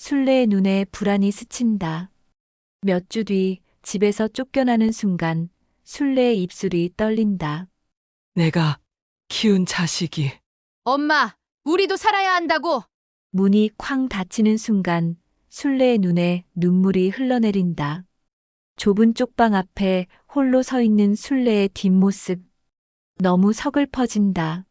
술래의 눈에 불안이 스친다. 몇 주 뒤 집에서 쫓겨나는 순간 술래의 입술이 떨린다. 내가 키운 자식이 엄마, 우리도 살아야 한다고! 문이 쾅 닫히는 순간 술래의 눈에 눈물이 흘러내린다. 좁은 쪽방 앞에 홀로 서 있는 술래의 뒷모습. 너무 서글퍼진다.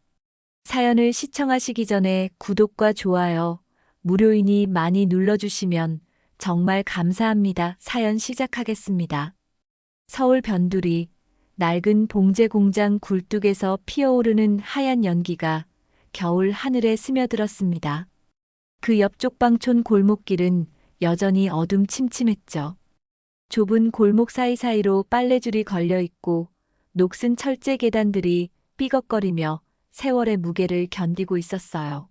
사연을 시청하시기 전에 구독과 좋아요, 무료이니 많이 눌러주시면 정말 감사합니다. 사연 시작하겠습니다. 서울 변두리, 낡은 봉제 공장 굴뚝에서 피어오르는 하얀 연기가 겨울 하늘에 스며들었습니다. 그 옆 쪽방촌 골목길은 여전히 어둠침침했죠. 좁은 골목 사이사이로 빨래줄이 걸려 있고 녹슨 철제 계단들이 삐걱거리며 세월의 무게를 견디고 있었어요.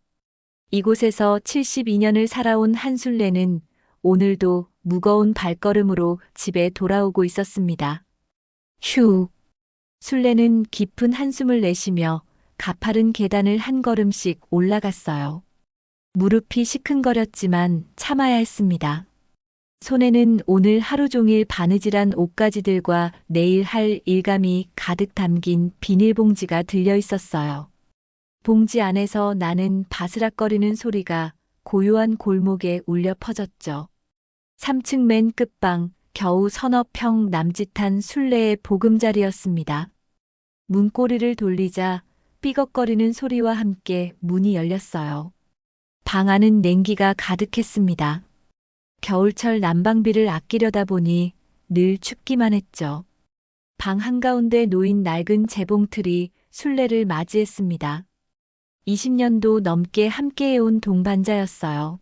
이곳에서 72년을 살아온 한술래는 오늘도 무거운 발걸음으로 집에 돌아오고 있었습니다. 휴. 술래는 깊은 한숨을 내쉬며 가파른 계단을 한 걸음씩 올라갔어요. 무릎이 시큰거렸지만 참아야 했습니다. 손에는 오늘 하루 종일 바느질한 옷가지들과 내일 할 일감이 가득 담긴 비닐봉지가 들려 있었어요. 봉지 안에서 나는 바스락거리는 소리가 고요한 골목에 울려 퍼졌죠. 3층 맨 끝방, 겨우 서너 평 남짓한 술래의 보금자리였습니다. 문고리를 돌리자 삐걱거리는 소리와 함께 문이 열렸어요. 방 안은 냉기가 가득했습니다. 겨울철 난방비를 아끼려다 보니 늘 춥기만 했죠. 방 한가운데 놓인 낡은 재봉틀이 술래를 맞이했습니다. 20년도 넘게 함께해온 동반자였어요.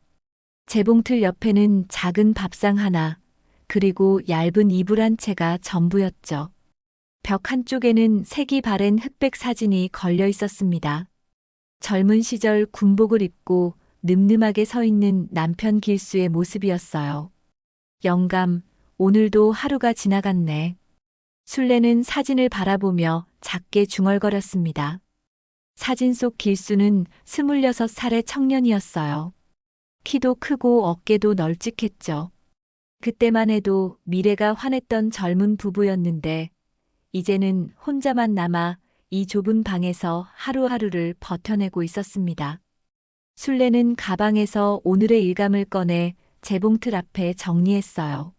재봉틀 옆에는 작은 밥상 하나, 그리고 얇은 이불 한 채가 전부였죠. 벽 한쪽에는 색이 바랜 흑백 사진이 걸려 있었습니다. 젊은 시절 군복을 입고 늠름하게 서 있는 남편 길수의 모습이었어요. 영감, 오늘도 하루가 지나갔네. 술래는 사진을 바라보며 작게 중얼거렸습니다. 사진 속 길수는 26살의 청년이었어요. 키도 크고 어깨도 널찍했죠. 그때만 해도 미래가 환했던 젊은 부부였는데 이제는 혼자만 남아 이 좁은 방에서 하루하루를 버텨내고 있었습니다. 술래는 가방에서 오늘의 일감을 꺼내 재봉틀 앞에 정리했어요.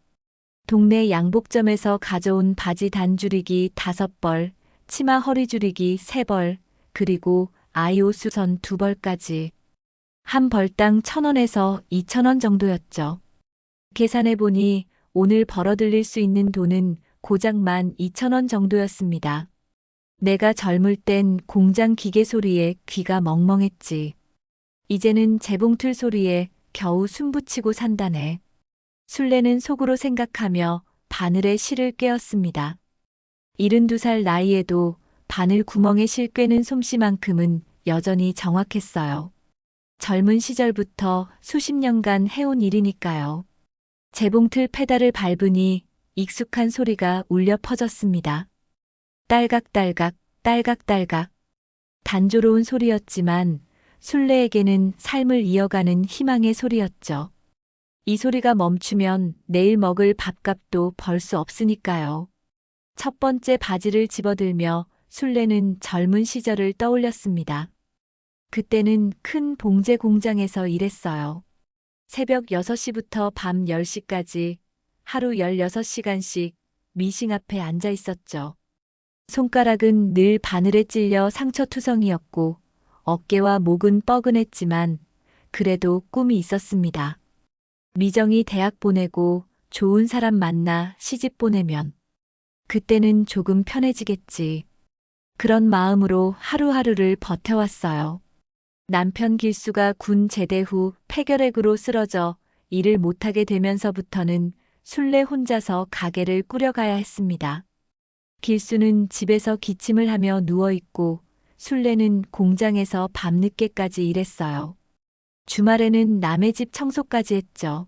동네 양복점에서 가져온 바지 단줄이기 5벌, 치마 허리줄이기 3벌, 그리고 아이 옷 수선 2벌까지. 한 벌당 1,000원에서 2,000원 정도였죠. 계산해보니 오늘 벌어들일 수 있는 돈은 고작 12,000원 정도였습니다. 내가 젊을 땐 공장 기계 소리에 귀가 멍멍했지. 이제는 재봉틀 소리에 겨우 숨붙이고 산다네. 술래는 속으로 생각하며 바늘에 실을 꿰었습니다. 72살 나이에도 바늘 구멍에 실 꿰는 솜씨만큼은 여전히 정확했어요. 젊은 시절부터 수십 년간 해온 일이니까요. 재봉틀 페달을 밟으니 익숙한 소리가 울려 퍼졌습니다. 딸각딸각, 딸각딸각. 단조로운 소리였지만 술래에게는 삶을 이어가는 희망의 소리였죠. 이 소리가 멈추면 내일 먹을 밥값도 벌 수 없으니까요. 첫 번째 바지를 집어들며 술래는 젊은 시절을 떠올렸습니다. 그때는 큰 봉제 공장에서 일했어요. 새벽 6시부터 밤 10시까지 하루 16시간씩 미싱 앞에 앉아 있었죠. 손가락은 늘 바늘에 찔려 상처투성이었고 어깨와 목은 뻐근했지만 그래도 꿈이 있었습니다. 미정이 대학 보내고 좋은 사람 만나 시집 보내면 그때는 조금 편해지겠지. 그런 마음으로 하루하루를 버텨왔어요. 남편 길수가 군 제대 후 폐결핵으로 쓰러져 일을 못하게 되면서부터는 술래 혼자서 가게를 꾸려가야 했습니다. 길수는 집에서 기침을 하며 누워있고 술래는 공장에서 밤늦게까지 일했어요. 주말에는 남의 집 청소까지 했죠.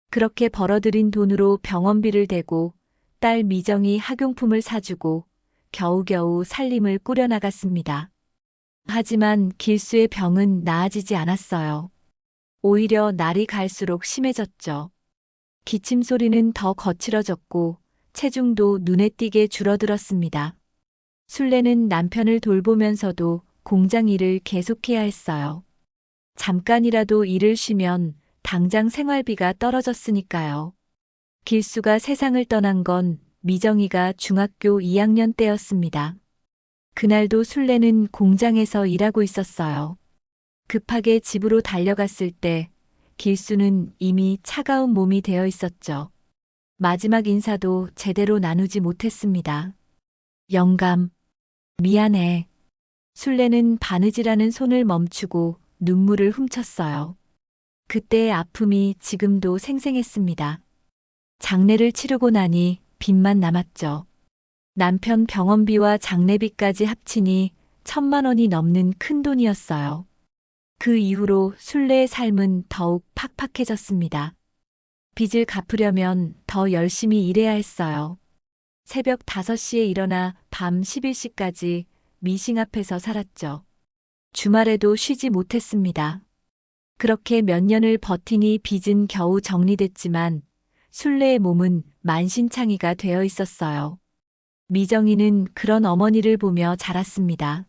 그렇게 벌어들인 돈으로 병원비를 대고 딸 미정이 학용품을 사주고 겨우겨우 살림을 꾸려나갔습니다. 하지만 길수의 병은 나아지지 않았어요. 오히려 날이 갈수록 심해졌죠. 기침 소리는 더 거칠어졌고 체중도 눈에 띄게 줄어들었습니다. 순례는 남편을 돌보면서도 공장 일을 계속해야 했어요. 잠깐이라도 일을 쉬면 당장 생활비가 떨어졌으니까요. 길수가 세상을 떠난 건 미정이가 중학교 2학년 때였습니다. 그날도 순례는 공장에서 일하고 있었어요. 급하게 집으로 달려갔을 때 길수는 이미 차가운 몸이 되어 있었죠. 마지막 인사도 제대로 나누지 못했습니다. 영감, 미안해. 순례는 바느질하는 손을 멈추고 눈물을 훔쳤어요. 그때의 아픔이 지금도 생생했습니다. 장례를 치르고 나니 빚만 남았죠. 남편 병원비와 장례비까지 합치니 1,000만 원이 넘는 큰 돈이었어요. 그 이후로 순례의 삶은 더욱 팍팍해졌습니다. 빚을 갚으려면 더 열심히 일해야 했어요. 새벽 5시에 일어나 밤 11시까지 미싱 앞에서 살았죠. 주말에도 쉬지 못했습니다. 그렇게 몇 년을 버티니 빚은 겨우 정리됐지만 순례의 몸은 만신창이가 되어 있었어요. 미정이는 그런 어머니를 보며 자랐습니다.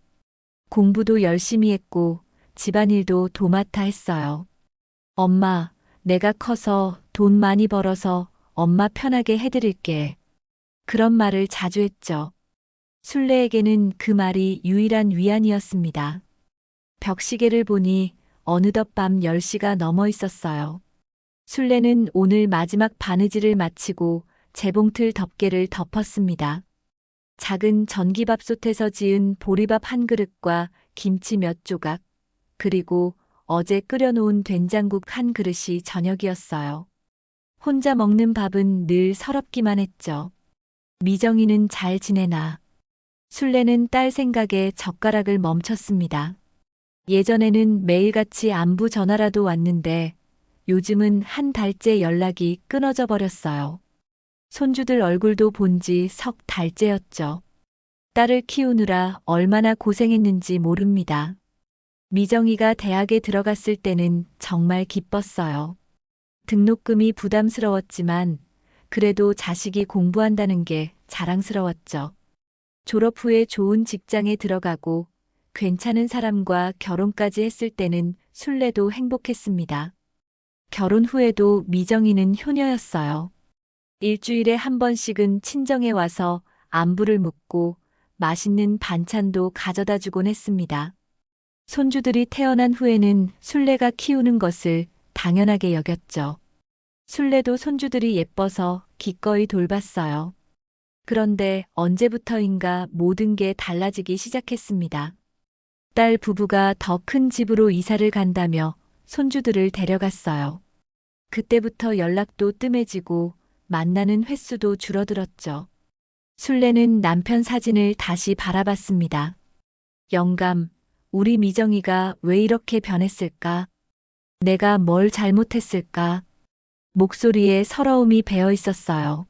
공부도 열심히 했고 집안일도 도맡아 했어요. 엄마, 내가 커서 돈 많이 벌어서 엄마 편하게 해드릴게. 그런 말을 자주 했죠. 순례에게는 그 말이 유일한 위안이었습니다. 벽시계를 보니 어느덧 밤 10시가 넘어 있었어요. 순례는 오늘 마지막 바느질을 마치고 재봉틀 덮개를 덮었습니다. 작은 전기밥솥에서 지은 보리밥 한 그릇과 김치 몇 조각, 그리고 어제 끓여놓은 된장국 한 그릇이 저녁이었어요. 혼자 먹는 밥은 늘 서럽기만 했죠. 미정이는 잘 지내나. 순례는 딸 생각에 젓가락을 멈췄습니다. 예전에는 매일같이 안부 전화라도 왔는데 요즘은 한 달째 연락이 끊어져 버렸어요. 손주들 얼굴도 본 지 석 달째였죠. 딸을 키우느라 얼마나 고생했는지 모릅니다. 미정이가 대학에 들어갔을 때는 정말 기뻤어요. 등록금이 부담스러웠지만 그래도 자식이 공부한다는 게 자랑스러웠죠. 졸업 후에 좋은 직장에 들어가고 괜찮은 사람과 결혼까지 했을 때는 순례도 행복했습니다. 결혼 후에도 미정이는 효녀였어요. 일주일에 한 번씩은 친정에 와서 안부를 묻고 맛있는 반찬도 가져다 주곤 했습니다. 손주들이 태어난 후에는 순례가 키우는 것을 당연하게 여겼죠. 순례도 손주들이 예뻐서 기꺼이 돌봤어요. 그런데 언제부터인가 모든 게 달라지기 시작했습니다. 딸 부부가 더 큰 집으로 이사를 간다며 손주들을 데려갔어요. 그때부터 연락도 뜸해지고 만나는 횟수도 줄어들었죠. 순례는 남편 사진을 다시 바라봤습니다. 영감, 우리 미정이가 왜 이렇게 변했을까? 내가 뭘 잘못했을까? 목소리에 서러움이 배어 있었어요.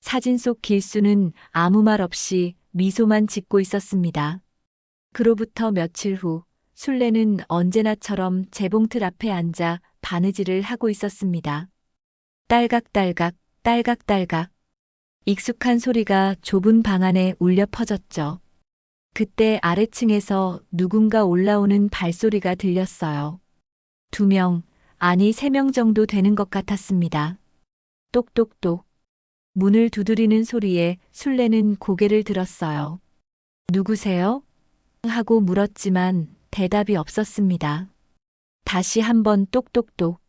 사진 속 길수는 아무 말 없이 미소만 짓고 있었습니다. 그로부터 며칠 후 순례는 언제나처럼 재봉틀 앞에 앉아 바느질을 하고 있었습니다. 딸각딸각, 딸각딸각. 익숙한 소리가 좁은 방 안에 울려 퍼졌죠. 그때 아래층에서 누군가 올라오는 발소리가 들렸어요. 2명, 아니 3명 정도 되는 것 같았습니다. 똑똑똑. 문을 두드리는 소리에 순례는 고개를 들었어요. 누구세요? 하고 물었지만 대답이 없었습니다. 다시 한번 똑똑똑.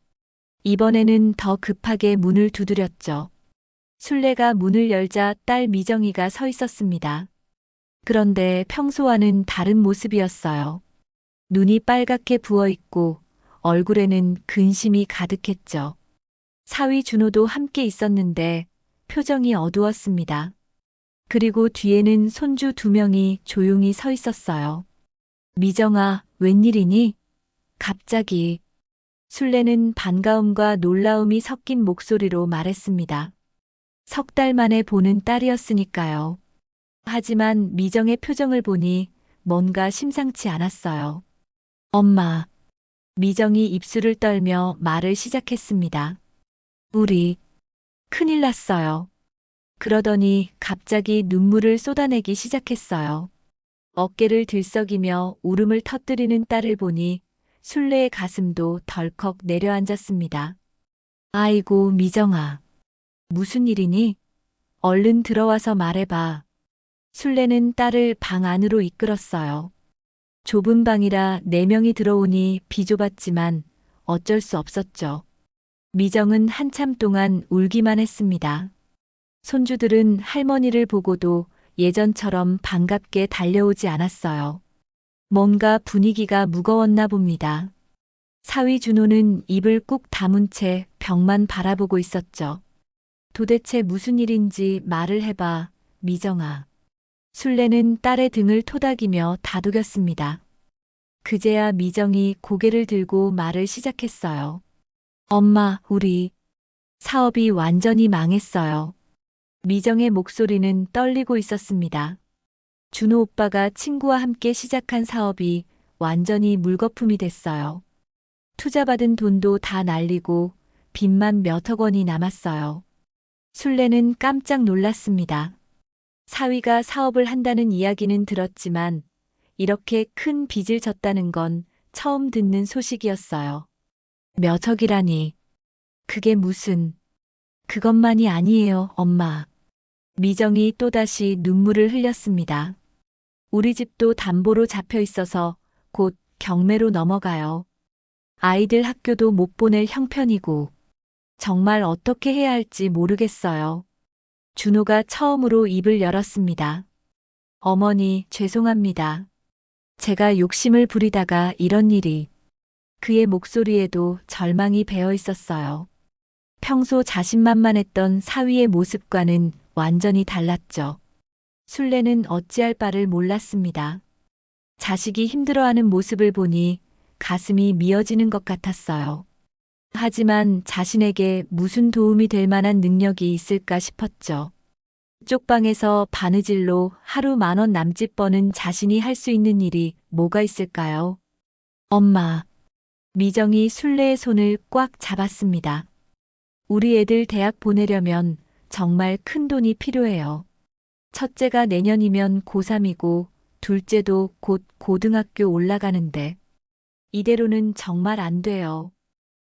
이번에는 더 급하게 문을 두드렸죠. 순례가 문을 열자 딸 미정이가 서 있었습니다. 그런데 평소와는 다른 모습이었어요. 눈이 빨갛게 부어 있고 얼굴에는 근심이 가득했죠. 사위 준호도 함께 있었는데 표정이 어두웠습니다. 그리고 뒤에는 손주 2명이 조용히 서 있었어요. 미정아, 웬일이니? 갑자기. 순례는 반가움과 놀라움이 섞인 목소리로 말했습니다. 3달 만에 보는 딸이었으니까요. 하지만 미정의 표정을 보니 뭔가 심상치 않았어요. 엄마, 미정이 입술을 떨며 말을 시작했습니다. 우리 큰일 났어요. 그러더니 갑자기 눈물을 쏟아내기 시작했어요. 어깨를 들썩이며 울음을 터뜨리는 딸을 보니 순례의 가슴도 덜컥 내려앉았습니다. 아이고, 미정아. 무슨 일이니? 얼른 들어와서 말해봐. 순례는 딸을 방 안으로 이끌었어요. 좁은 방이라 4명이 들어오니 비좁았지만 어쩔 수 없었죠. 미정은 한참 동안 울기만 했습니다. 손주들은 할머니를 보고도 예전처럼 반갑게 달려오지 않았어요. 뭔가 분위기가 무거웠나 봅니다. 사위 준호는 입을 꾹 다문 채 벽만 바라보고 있었죠. 도대체 무슨 일인지 말을 해봐, 미정아. 순례는 딸의 등을 토닥이며 다독였습니다. 그제야 미정이 고개를 들고 말을 시작했어요. 엄마, 우리 사업이 완전히 망했어요. 미정의 목소리는 떨리고 있었습니다. 준호 오빠가 친구와 함께 시작한 사업이 완전히 물거품이 됐어요. 투자받은 돈도 다 날리고 빚만 몇억 원이 남았어요. 순례는 깜짝 놀랐습니다. 사위가 사업을 한다는 이야기는 들었지만 이렇게 큰 빚을 졌다는 건 처음 듣는 소식이었어요. 몇억이라니. 그게 무슨. 그것만이 아니에요, 엄마. 미정이 또다시 눈물을 흘렸습니다. 우리 집도 담보로 잡혀 있어서 곧 경매로 넘어가요. 아이들 학교도 못 보낼 형편이고 정말 어떻게 해야 할지 모르겠어요. 준호가 처음으로 입을 열었습니다. 어머니, 죄송합니다. 제가 욕심을 부리다가 이런 일이. 그의 목소리에도 절망이 배어 있었어요. 평소 자신만만했던 사위의 모습과는 완전히 달랐죠. 순례는 어찌할 바를 몰랐습니다. 자식이 힘들어하는 모습을 보니 가슴이 미어지는 것 같았어요. 하지만 자신에게 무슨 도움이 될 만한 능력이 있을까 싶었죠. 쪽방에서 바느질로 하루 10,000원 남짓 버는 자신이 할 수 있는 일이 뭐가 있을까요? 엄마. 미정이 순례의 손을 꽉 잡았습니다. 우리 애들 대학 보내려면 정말 큰 돈이 필요해요. 첫째가 내년이면 고3이고 둘째도 곧 고등학교 올라가는데 이대로는 정말 안 돼요.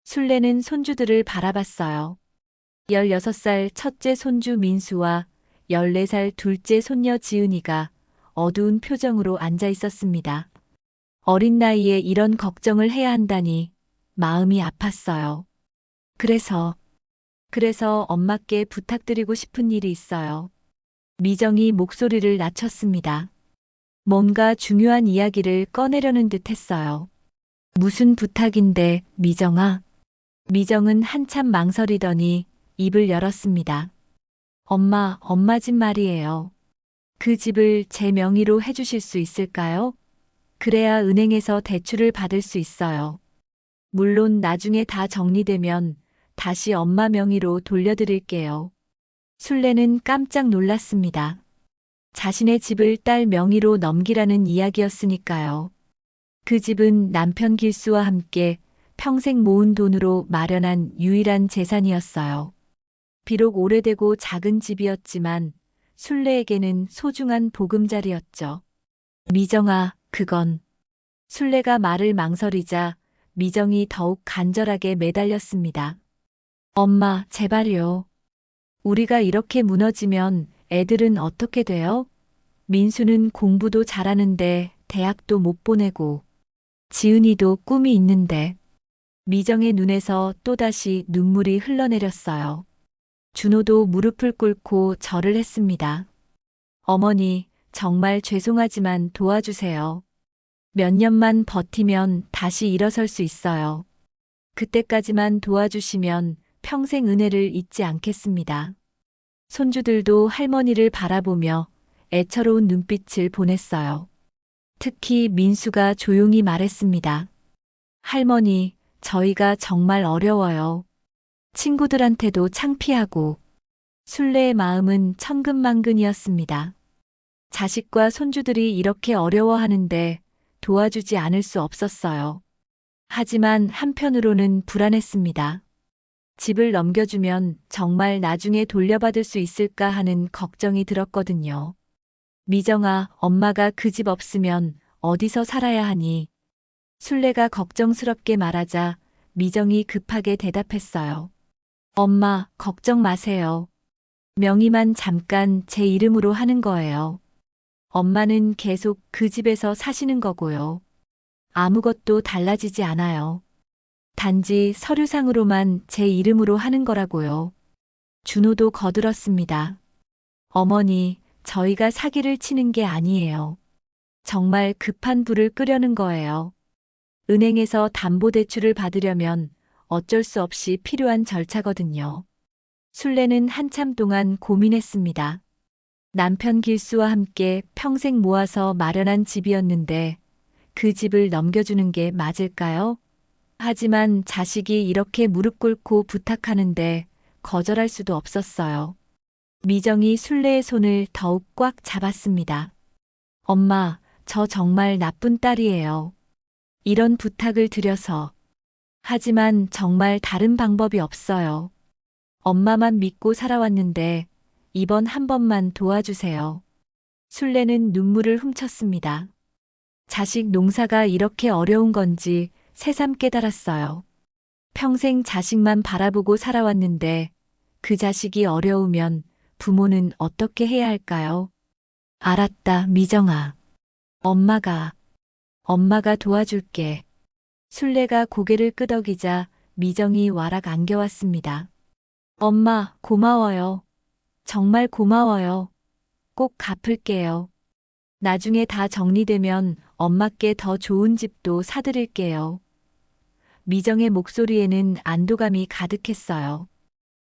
순례는 손주들을 바라봤어요. 16살 첫째 손주 민수와 14살 둘째 손녀 지은이가 어두운 표정으로 앉아 있었습니다. 어린 나이에 이런 걱정을 해야 한다니 마음이 아팠어요. 그래서 엄마께 부탁드리고 싶은 일이 있어요. 미정이 목소리를 낮췄습니다. 뭔가 중요한 이야기를 꺼내려는 듯 했어요. 무슨 부탁인데, 미정아? 미정은 한참 망설이더니 입을 열었습니다. 엄마 집 말이에요. 그 집을 제 명의로 해주실 수 있을까요? 그래야 은행에서 대출을 받을 수 있어요. 물론 나중에 다 정리되면 다시 엄마 명의로 돌려드릴게요. 순례는 깜짝 놀랐습니다. 자신의 집을 딸 명의로 넘기라는 이야기였으니까요. 그 집은 남편 길수와 함께 평생 모은 돈으로 마련한 유일한 재산이었어요. 비록 오래되고 작은 집이었지만 순례에게는 소중한 보금자리였죠. 미정아, 그건. 순례가 말을 망설이자 미정이 더욱 간절하게 매달렸습니다. 엄마, 제발요. 우리가 이렇게 무너지면 애들은 어떻게 돼요? 민수는 공부도 잘하는데 대학도 못 보내고 지은이도 꿈이 있는데. 미정의 눈에서 또다시 눈물이 흘러내렸어요. 준호도 무릎을 꿇고 절을 했습니다. 어머니, 정말 죄송하지만 도와주세요. 몇 년만 버티면 다시 일어설 수 있어요. 그때까지만 도와주시면 평생 은혜를 잊지 않겠습니다. 손주들도 할머니를 바라보며 애처로운 눈빛을 보냈어요. 특히 민수가 조용히 말했습니다. 할머니, 저희가 정말 어려워요. 친구들한테도 창피하고. 순례의 마음은 천근만근이었습니다. 자식과 손주들이 이렇게 어려워하는데 도와주지 않을 수 없었어요. 하지만 한편으로는 불안했습니다. 집을 넘겨주면 정말 나중에 돌려받을 수 있을까 하는 걱정이 들었거든요. 미정아, 엄마가 그 집 없으면 어디서 살아야 하니? 순례가 걱정스럽게 말하자 미정이 급하게 대답했어요. 엄마, 걱정 마세요. 명의만 잠깐 제 이름으로 하는 거예요. 엄마는 계속 그 집에서 사시는 거고요. 아무것도 달라지지 않아요. 단지 서류상으로만 제 이름으로 하는 거라고요. 준호도 거들었습니다. 어머니, 저희가 사기를 치는 게 아니에요. 정말 급한 불을 끄려는 거예요. 은행에서 담보대출을 받으려면 어쩔 수 없이 필요한 절차거든요. 순례는 한참 동안 고민했습니다. 남편 길수와 함께 평생 모아서 마련한 집이었는데 그 집을 넘겨주는 게 맞을까요? 하지만 자식이 이렇게 무릎 꿇고 부탁하는데 거절할 수도 없었어요. 미정이 순례의 손을 더욱 꽉 잡았습니다. 엄마, 저 정말 나쁜 딸이에요. 이런 부탁을 드려서. 하지만 정말 다른 방법이 없어요. 엄마만 믿고 살아왔는데 이번 한 번만 도와주세요. 순례는 눈물을 훔쳤습니다. 자식 농사가 이렇게 어려운 건지 새삼 깨달았어요. 평생 자식만 바라보고 살아왔는데 그 자식이 어려우면 부모는 어떻게 해야 할까요? 알았다, 미정아. 엄마가 도와줄게. 순례가 고개를 끄덕이자 미정이 와락 안겨왔습니다. 엄마, 고마워요. 정말 고마워요. 꼭 갚을게요. 나중에 다 정리되면 엄마께 더 좋은 집도 사드릴게요. 미정의 목소리에는 안도감이 가득했어요.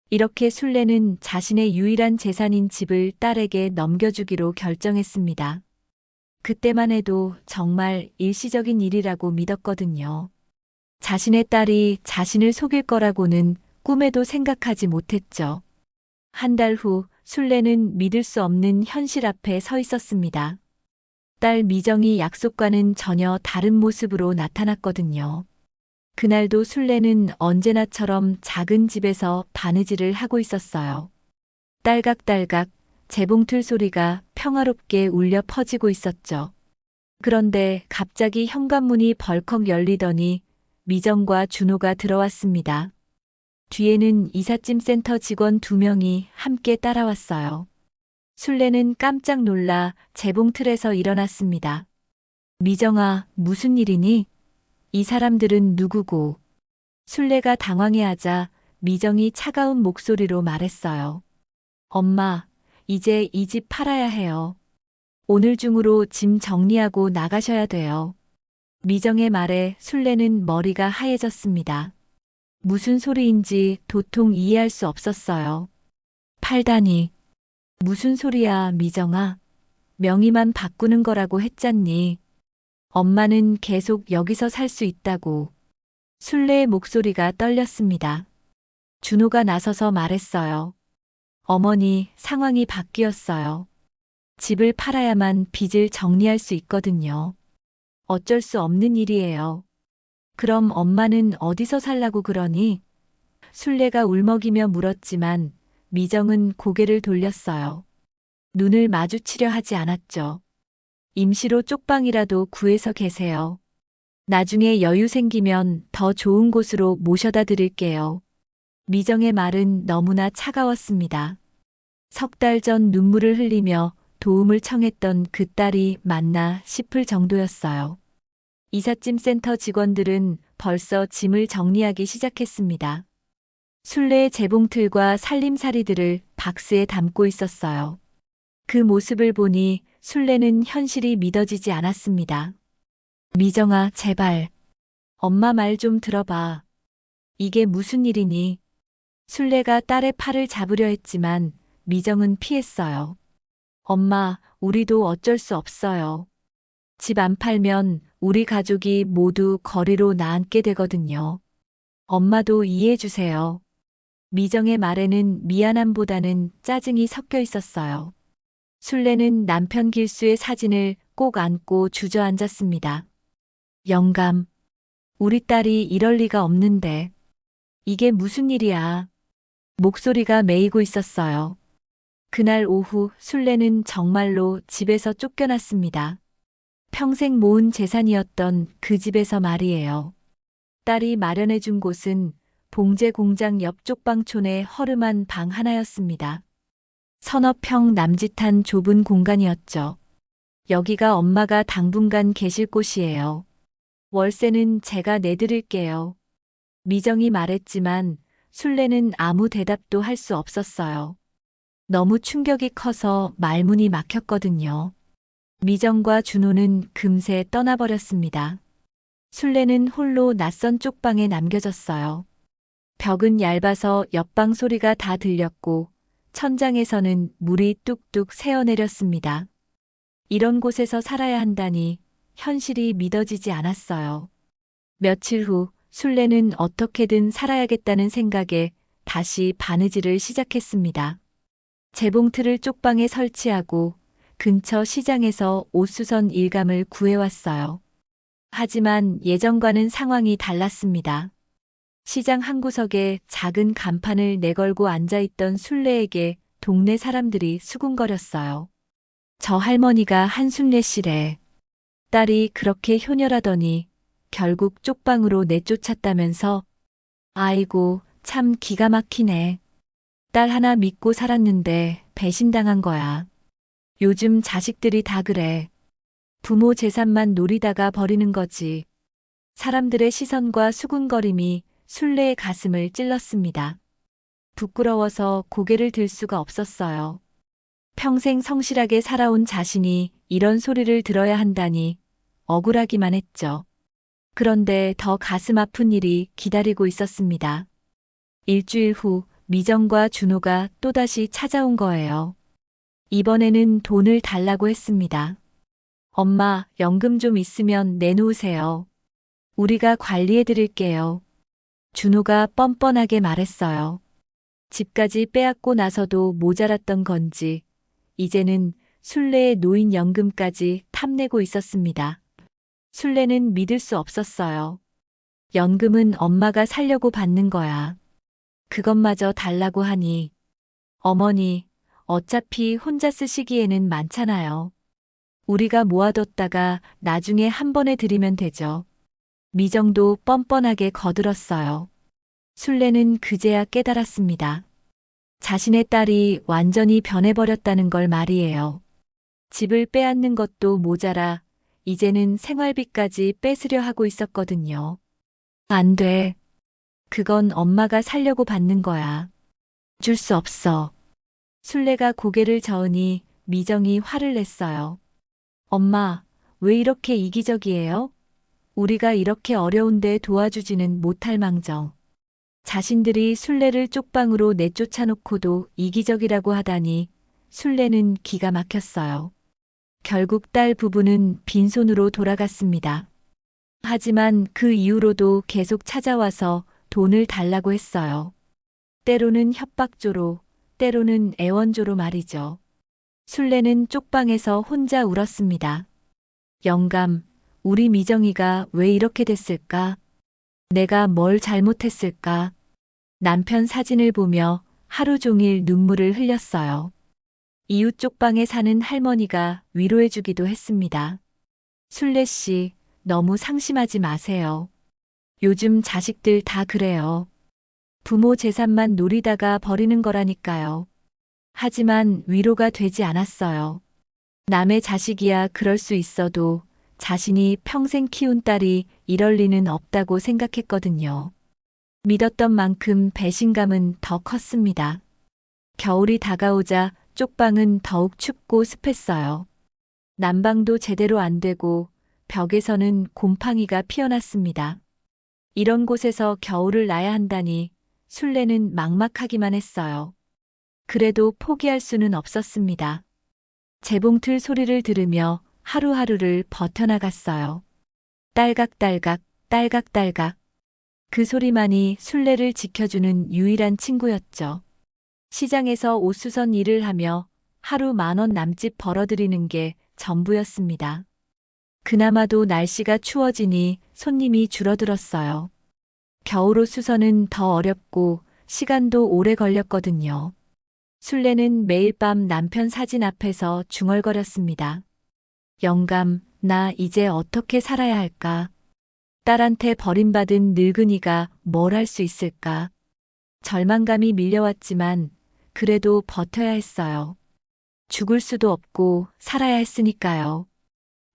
이렇게 순례는 자신의 유일한 재산인 집을 딸에게 넘겨주기로 결정했습니다. 그때만 해도 정말 일시적인 일이라고 믿었거든요. 자신의 딸이 자신을 속일 거라고는 꿈에도 생각하지 못했죠. 한 달 후 순례는 믿을 수 없는 현실 앞에 서 있었습니다. 딸 미정이 약속과는 전혀 다른 모습으로 나타났거든요. 그날도 순례는 언제나처럼 작은 집에서 바느질을 하고 있었어요. 딸각딸각 재봉틀 소리가 평화롭게 울려 퍼지고 있었죠. 그런데 갑자기 현관문이 벌컥 열리더니 미정과 준호가 들어왔습니다. 뒤에는 이삿짐 센터 직원 2명이 함께 따라왔어요. 순례는 깜짝 놀라 재봉틀에서 일어났습니다. 미정아, 무슨 일이니? 이 사람들은 누구고? 순례가 당황해하자 미정이 차가운 목소리로 말했어요. 엄마, 이제 이 집 팔아야 해요. 오늘 중으로 짐 정리하고 나가셔야 돼요. 미정의 말에 순례는 머리가 하얘졌습니다. 무슨 소리인지 도통 이해할 수 없었어요. 팔다니. 무슨 소리야, 미정아. 명의만 바꾸는 거라고 했잖니. 엄마는 계속 여기서 살 수 있다고. 순례의 목소리가 떨렸습니다. 준호가 나서서 말했어요. 어머니, 상황이 바뀌었어요. 집을 팔아야만 빚을 정리할 수 있거든요. 어쩔 수 없는 일이에요. 그럼 엄마는 어디서 살라고 그러니? 순례가 울먹이며 물었지만 미정은 고개를 돌렸어요. 눈을 마주치려 하지 않았죠. 임시로 쪽방이라도 구해서 계세요. 나중에 여유 생기면 더 좋은 곳으로 모셔다 드릴게요. 미정의 말은 너무나 차가웠습니다. 3달 전 눈물을 흘리며 도움을 청했던 그 딸이 맞나 싶을 정도였어요. 이삿짐 센터 직원들은 벌써 짐을 정리하기 시작했습니다. 순례의 재봉틀과 살림살이들을 박스에 담고 있었어요. 그 모습을 보니 순례는 현실이 믿어지지 않았습니다. 미정아, 제발. 엄마 말 좀 들어봐. 이게 무슨 일이니? 순례가 딸의 팔을 잡으려 했지만 미정은 피했어요. 엄마, 우리도 어쩔 수 없어요. 집 안 팔면 우리 가족이 모두 거리로 나앉게 되거든요. 엄마도 이해해 주세요. 미정의 말에는 미안함보다는 짜증이 섞여 있었어요. 순례는 남편 길수의 사진을 꼭 안고 주저앉았습니다. 영감. 우리 딸이 이럴 리가 없는데. 이게 무슨 일이야. 목소리가 메이고 있었어요. 그날 오후 순례는 정말로 집에서 쫓겨났습니다. 평생 모은 재산이었던 그 집에서 말이에요. 딸이 마련해준 곳은 봉제 공장 옆 쪽방촌의 허름한 방 하나였습니다. 서너 평 남짓한 좁은 공간이었죠. 여기가 엄마가 당분간 계실 곳이에요. 월세는 제가 내드릴게요. 미정이 말했지만 순례는 아무 대답도 할 수 없었어요. 너무 충격이 커서 말문이 막혔거든요. 미정과 준호는 금세 떠나버렸습니다. 순례는 홀로 낯선 쪽방에 남겨졌어요. 벽은 얇아서 옆방 소리가 다 들렸고 천장에서는 물이 뚝뚝 새어내렸습니다. 이런 곳에서 살아야 한다니 현실이 믿어지지 않았어요. 며칠 후 순례는 어떻게든 살아야겠다는 생각에 다시 바느질을 시작했습니다. 재봉틀을 쪽방에 설치하고 근처 시장에서 옷수선 일감을 구해왔어요. 하지만 예전과는 상황이 달랐습니다. 시장 한 구석에 작은 간판을 내걸고 앉아있던 순례에게 동네 사람들이 수군거렸어요. 저 할머니가 한순례 씨래. 딸이 그렇게 효녀라더니 결국 쪽방으로 내쫓았다면서. 아이고, 참 기가 막히네. 딸 하나 믿고 살았는데 배신당한 거야. 요즘 자식들이 다 그래. 부모 재산만 노리다가 버리는 거지. 사람들의 시선과 수군거림이 순례의 가슴을 찔렀습니다. 부끄러워서 고개를 들 수가 없었어요. 평생 성실하게 살아온 자신이 이런 소리를 들어야 한다니 억울하기만 했죠. 그런데 더 가슴 아픈 일이 기다리고 있었습니다. 일주일 후 미정과 준호가 또다시 찾아온 거예요. 이번에는 돈을 달라고 했습니다. 엄마, 연금 좀 있으면 내놓으세요. 우리가 관리해 드릴게요. 준호가 뻔뻔하게 말했어요. 집까지 빼앗고 나서도 모자랐던 건지 이제는 순례의 노인연금까지 탐내고 있었습니다. 순례는 믿을 수 없었어요. 연금은 엄마가 살려고 받는 거야. 그것마저 달라고 하니. 어머니, 어차피 혼자 쓰시기에는 많잖아요. 우리가 모아뒀다가 나중에 한 번에 드리면 되죠. 미정도 뻔뻔하게 거들었어요. 순례는 그제야 깨달았습니다. 자신의 딸이 완전히 변해버렸다는 걸 말이에요. 집을 빼앗는 것도 모자라 이제는 생활비까지 뺏으려 하고 있었거든요. 안 돼. 그건 엄마가 살려고 받는 거야. 줄 수 없어. 순례가 고개를 저으니 미정이 화를 냈어요. 엄마, 왜 이렇게 이기적이에요? 우리가 이렇게 어려운데 도와주지는 못할 망정. 자신들이 순례를 쪽방으로 내쫓아놓고도 이기적이라고 하다니 순례는 기가 막혔어요. 결국 딸 부부는 빈손으로 돌아갔습니다. 하지만 그 이후로도 계속 찾아와서 돈을 달라고 했어요. 때로는 협박조로, 때로는 애원조로 말이죠. 순례는 쪽방에서 혼자 울었습니다. 영감, 우리 미정이가 왜 이렇게 됐을까? 내가 뭘 잘못했을까? 남편 사진을 보며 하루 종일 눈물을 흘렸어요. 이웃 쪽방에 사는 할머니가 위로해주기도 했습니다. 순례 씨, 너무 상심하지 마세요. 요즘 자식들 다 그래요. 부모 재산만 노리다가 버리는 거라니까요. 하지만 위로가 되지 않았어요. 남의 자식이야 그럴 수 있어도 자신이 평생 키운 딸이 이럴 리는 없다고 생각했거든요. 믿었던 만큼 배신감은 더 컸습니다. 겨울이 다가오자 쪽방은 더욱 춥고 습했어요. 난방도 제대로 안 되고 벽에서는 곰팡이가 피어났습니다. 이런 곳에서 겨울을 나야 한다니 순례는 막막하기만 했어요. 그래도 포기할 수는 없었습니다. 재봉틀 소리를 들으며 하루하루를 버텨나갔어요. 딸각딸각, 딸각딸각. 그 소리만이 순례를 지켜주는 유일한 친구였죠. 시장에서 옷수선 일을 하며 하루 10,000원 남짓 벌어들이는 게 전부였습니다. 그나마도 날씨가 추워지니 손님이 줄어들었어요. 겨울 수선은 더 어렵고 시간도 오래 걸렸거든요. 술래는 매일 밤 남편 사진 앞에서 중얼거렸습니다. 영감, 나 이제 어떻게 살아야 할까? 딸한테 버림받은 늙은이가 뭘 할 수 있을까? 절망감이 밀려왔지만 그래도 버텨야 했어요. 죽을 수도 없고 살아야 했으니까요.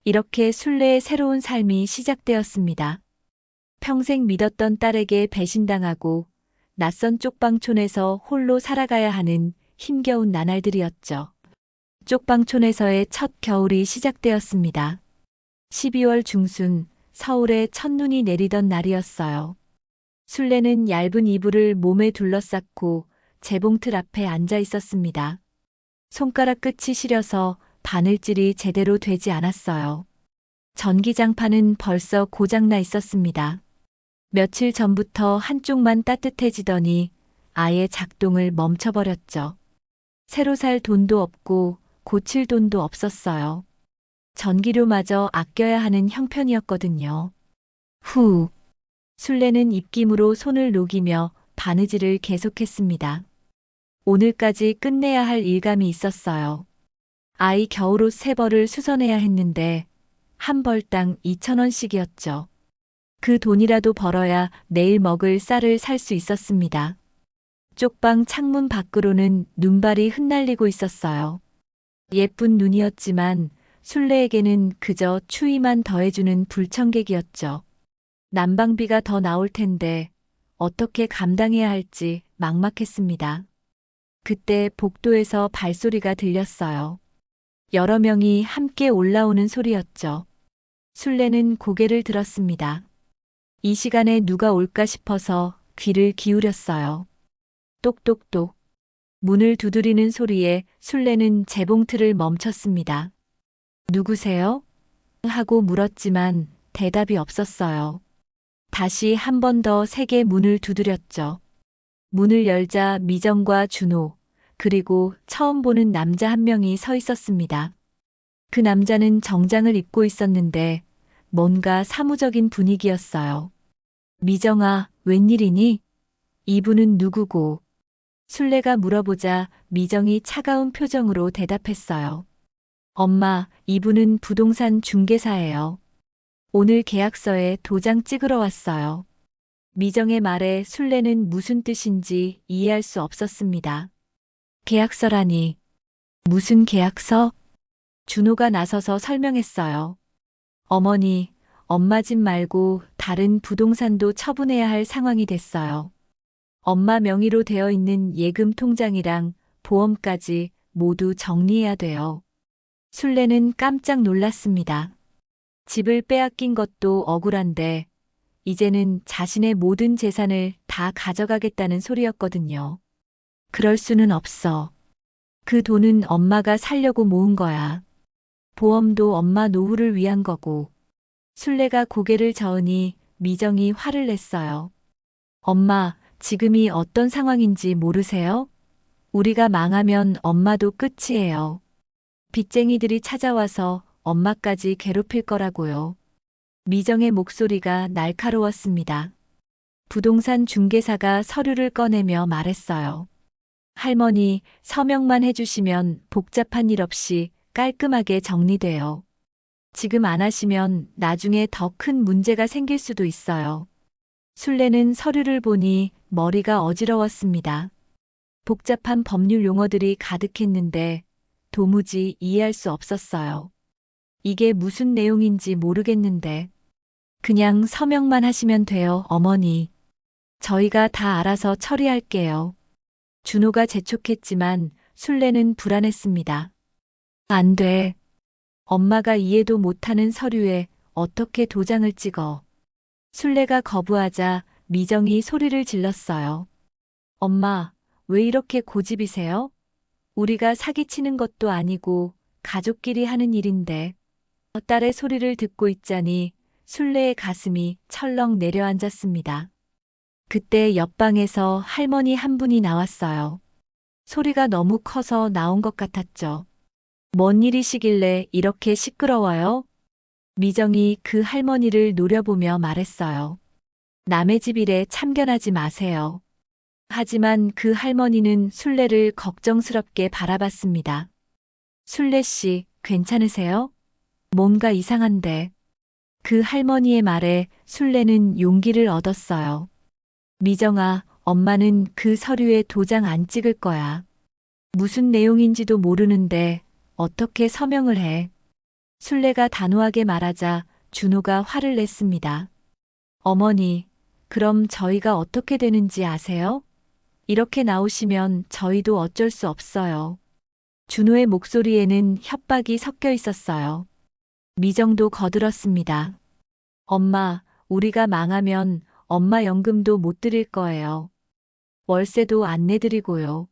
이렇게 순례의 새로운 삶이 시작되었습니다. 평생 믿었던 딸에게 배신당하고 낯선 쪽방촌에서 홀로 살아가야 하는 힘겨운 나날들이었죠. 쪽방촌에서의 첫 겨울이 시작되었습니다. 12월 중순 서울에 첫눈이 내리던 날이었어요. 순례는 얇은 이불을 몸에 둘러쌌고 재봉틀 앞에 앉아 있었습니다. 손가락 끝이 시려서 바늘질이 제대로 되지 않았어요. 전기장판은 벌써 고장나 있었습니다. 며칠 전부터 한쪽만 따뜻해지더니 아예 작동을 멈춰버렸죠. 새로 살 돈도 없고 고칠 돈도 없었어요. 전기료마저 아껴야 하는 형편이었거든요. 후. 순례는 입김으로 손을 녹이며 바느질을 계속했습니다. 오늘까지 끝내야 할 일감이 있었어요. 아이 겨울옷 3벌을 수선해야 했는데 한 벌당 2,000원씩이었죠. 그 돈이라도 벌어야 내일 먹을 쌀을 살 수 있었습니다. 쪽방 창문 밖으로는 눈발이 흩날리고 있었어요. 예쁜 눈이었지만 순례에게는 그저 추위만 더해주는 불청객이었죠. 난방비가 더 나올 텐데 어떻게 감당해야 할지 막막했습니다. 그때 복도에서 발소리가 들렸어요. 여러 명이 함께 올라오는 소리였죠. 순례는 고개를 들었습니다. 이 시간에 누가 올까 싶어서 귀를 기울였어요. 똑똑똑. 문을 두드리는 소리에 순례는 재봉틀을 멈췄습니다. 누구세요? 하고 물었지만 대답이 없었어요. 다시 한 번 더 세게 문을 두드렸죠. 문을 열자 미정과 준호, 그리고 처음 보는 남자 한 명이 서 있었습니다. 그 남자는 정장을 입고 있었는데 뭔가 사무적인 분위기였어요. 미정아, 웬일이니? 이분은 누구고? 순례가 물어보자 미정이 차가운 표정으로 대답했어요. 엄마, 이분은 부동산 중개사예요. 오늘 계약서에 도장 찍으러 왔어요. 미정의 말에 순례는 무슨 뜻인지 이해할 수 없었습니다. 계약서라니. 무슨 계약서? 준호가 나서서 설명했어요. 어머니, 엄마 집 말고 다른 부동산도 처분해야 할 상황이 됐어요. 엄마 명의로 되어 있는 예금 통장이랑 보험까지 모두 정리해야 돼요. 순례는 깜짝 놀랐습니다. 집을 빼앗긴 것도 억울한데 이제는 자신의 모든 재산을 다 가져가겠다는 소리였거든요. 그럴 수는 없어. 그 돈은 엄마가 살려고 모은 거야. 보험도 엄마 노후를 위한 거고. 순례가 고개를 저으니 미정이 화를 냈어요. 엄마, 지금이 어떤 상황인지 모르세요? 우리가 망하면 엄마도 끝이에요. 빚쟁이들이 찾아와서 엄마까지 괴롭힐 거라고요. 미정의 목소리가 날카로웠습니다. 부동산 중개사가 서류를 꺼내며 말했어요. 할머니, 서명만 해주시면 복잡한 일 없이 깔끔하게 정리돼요. 지금 안 하시면 나중에 더 큰 문제가 생길 수도 있어요. 순례는 서류를 보니 머리가 어지러웠습니다. 복잡한 법률 용어들이 가득했는데 도무지 이해할 수 없었어요. 이게 무슨 내용인지 모르겠는데 그냥 서명만 하시면 돼요, 어머니. 저희가 다 알아서 처리할게요. 준호가 재촉했지만 순례는 불안했습니다. 안 돼. 엄마가 이해도 못하는 서류에 어떻게 도장을 찍어. 순례가 거부하자 미정이 소리를 질렀어요. 엄마, 왜 이렇게 고집이세요? 우리가 사기치는 것도 아니고 가족끼리 하는 일인데. 딸의 소리를 듣고 있자니 순례의 가슴이 철렁 내려앉았습니다. 그때 옆방에서 할머니 한 분이 나왔어요. 소리가 너무 커서 나온 것 같았죠. 뭔 일이시길래 이렇게 시끄러워요? 미정이 그 할머니를 노려보며 말했어요. 남의 집 일에 참견하지 마세요. 하지만 그 할머니는 순례를 걱정스럽게 바라봤습니다. 순례 씨, 괜찮으세요? 뭔가 이상한데. 그 할머니의 말에 순례는 용기를 얻었어요. 미정아, 엄마는 그 서류에 도장 안 찍을 거야. 무슨 내용인지도 모르는데 어떻게 서명을 해? 순례가 단호하게 말하자 준호가 화를 냈습니다. 어머니, 그럼 저희가 어떻게 되는지 아세요? 이렇게 나오시면 저희도 어쩔 수 없어요. 준호의 목소리에는 협박이 섞여 있었어요. 미정도 거들었습니다. 엄마, 우리가 망하면 엄마 연금도 못 드릴 거예요. 월세도 안 내드리고요.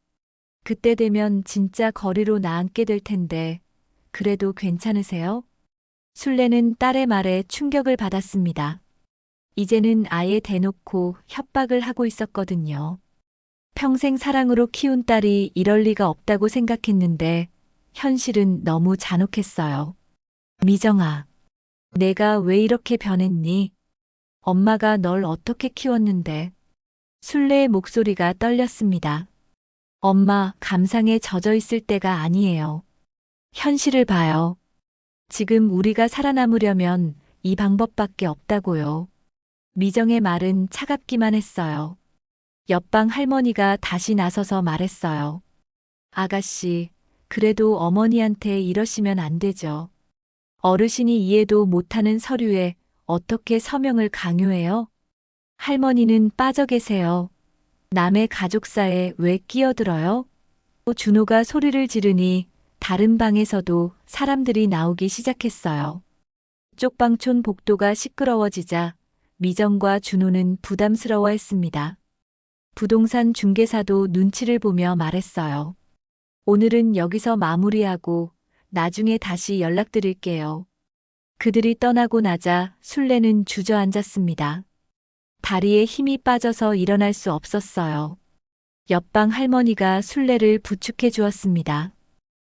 그때 되면 진짜 거리로 나앉게 될 텐데, 그래도 괜찮으세요? 순례는 딸의 말에 충격을 받았습니다. 이제는 아예 대놓고 협박을 하고 있었거든요. 평생 사랑으로 키운 딸이 이럴 리가 없다고 생각했는데, 현실은 너무 잔혹했어요. 미정아, 내가 왜 이렇게 변했니? 엄마가 널 어떻게 키웠는데? 순례의 목소리가 떨렸습니다. 엄마, 감상에 젖어 있을 때가 아니에요. 현실을 봐요. 지금 우리가 살아남으려면 이 방법밖에 없다고요. 미정의 말은 차갑기만 했어요. 옆방 할머니가 다시 나서서 말했어요. 아가씨, 그래도 어머니한테 이러시면 안 되죠. 어르신이 이해도 못하는 서류에 어떻게 서명을 강요해요? 할머니는 빠져 계세요. 남의 가족사에 왜 끼어들어요? 또 준호가 소리를 지르니 다른 방에서도 사람들이 나오기 시작했어요. 쪽방촌 복도가 시끄러워지자 미정과 준호는 부담스러워했습니다. 부동산 중개사도 눈치를 보며 말했어요. 오늘은 여기서 마무리하고 나중에 다시 연락드릴게요. 그들이 떠나고 나자 순례는 주저앉았습니다. 다리에 힘이 빠져서 일어날 수 없었어요. 옆방 할머니가 순례를 부축해 주었습니다.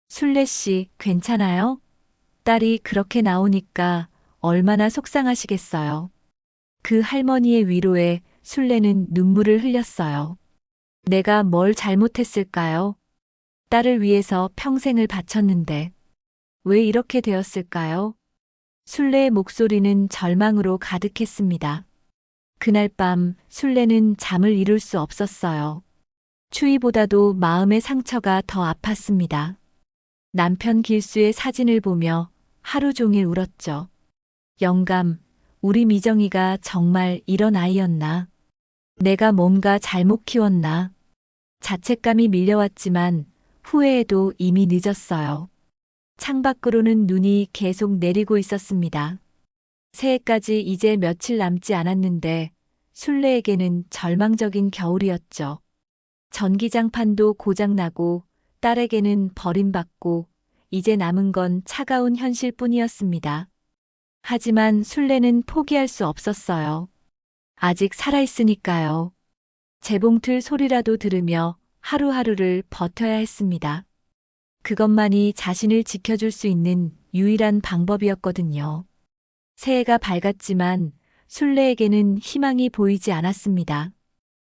순례 씨, 괜찮아요? 딸이 그렇게 나오니까 얼마나 속상하시겠어요. 그 할머니의 위로에 순례는 눈물을 흘렸어요. 내가 뭘 잘못했을까요? 딸을 위해서 평생을 바쳤는데 왜 이렇게 되었을까요? 순례의 목소리는 절망으로 가득했습니다. 그날 밤 순례는 잠을 이룰 수 없었어요. 추위보다도 마음의 상처가 더 아팠습니다. 남편 길수의 사진을 보며 하루 종일 울었죠. 영감, 우리 미정이가 정말 이런 아이였나? 내가 뭔가 잘못 키웠나? 자책감이 밀려왔지만 후회해도 이미 늦었어요. 창밖으로는 눈이 계속 내리고 있었습니다. 새해까지 이제 며칠 남지 않았는데 순례에게는 절망적인 겨울이었죠. 전기장판도 고장나고 딸에게는 버림받고 이제 남은 건 차가운 현실뿐이었습니다. 하지만 순례는 포기할 수 없었어요. 아직 살아있으니까요. 재봉틀 소리라도 들으며 하루하루를 버텨야 했습니다. 그것만이 자신을 지켜줄 수 있는 유일한 방법이었거든요. 새해가 밝았지만 순례에게는 희망이 보이지 않았습니다.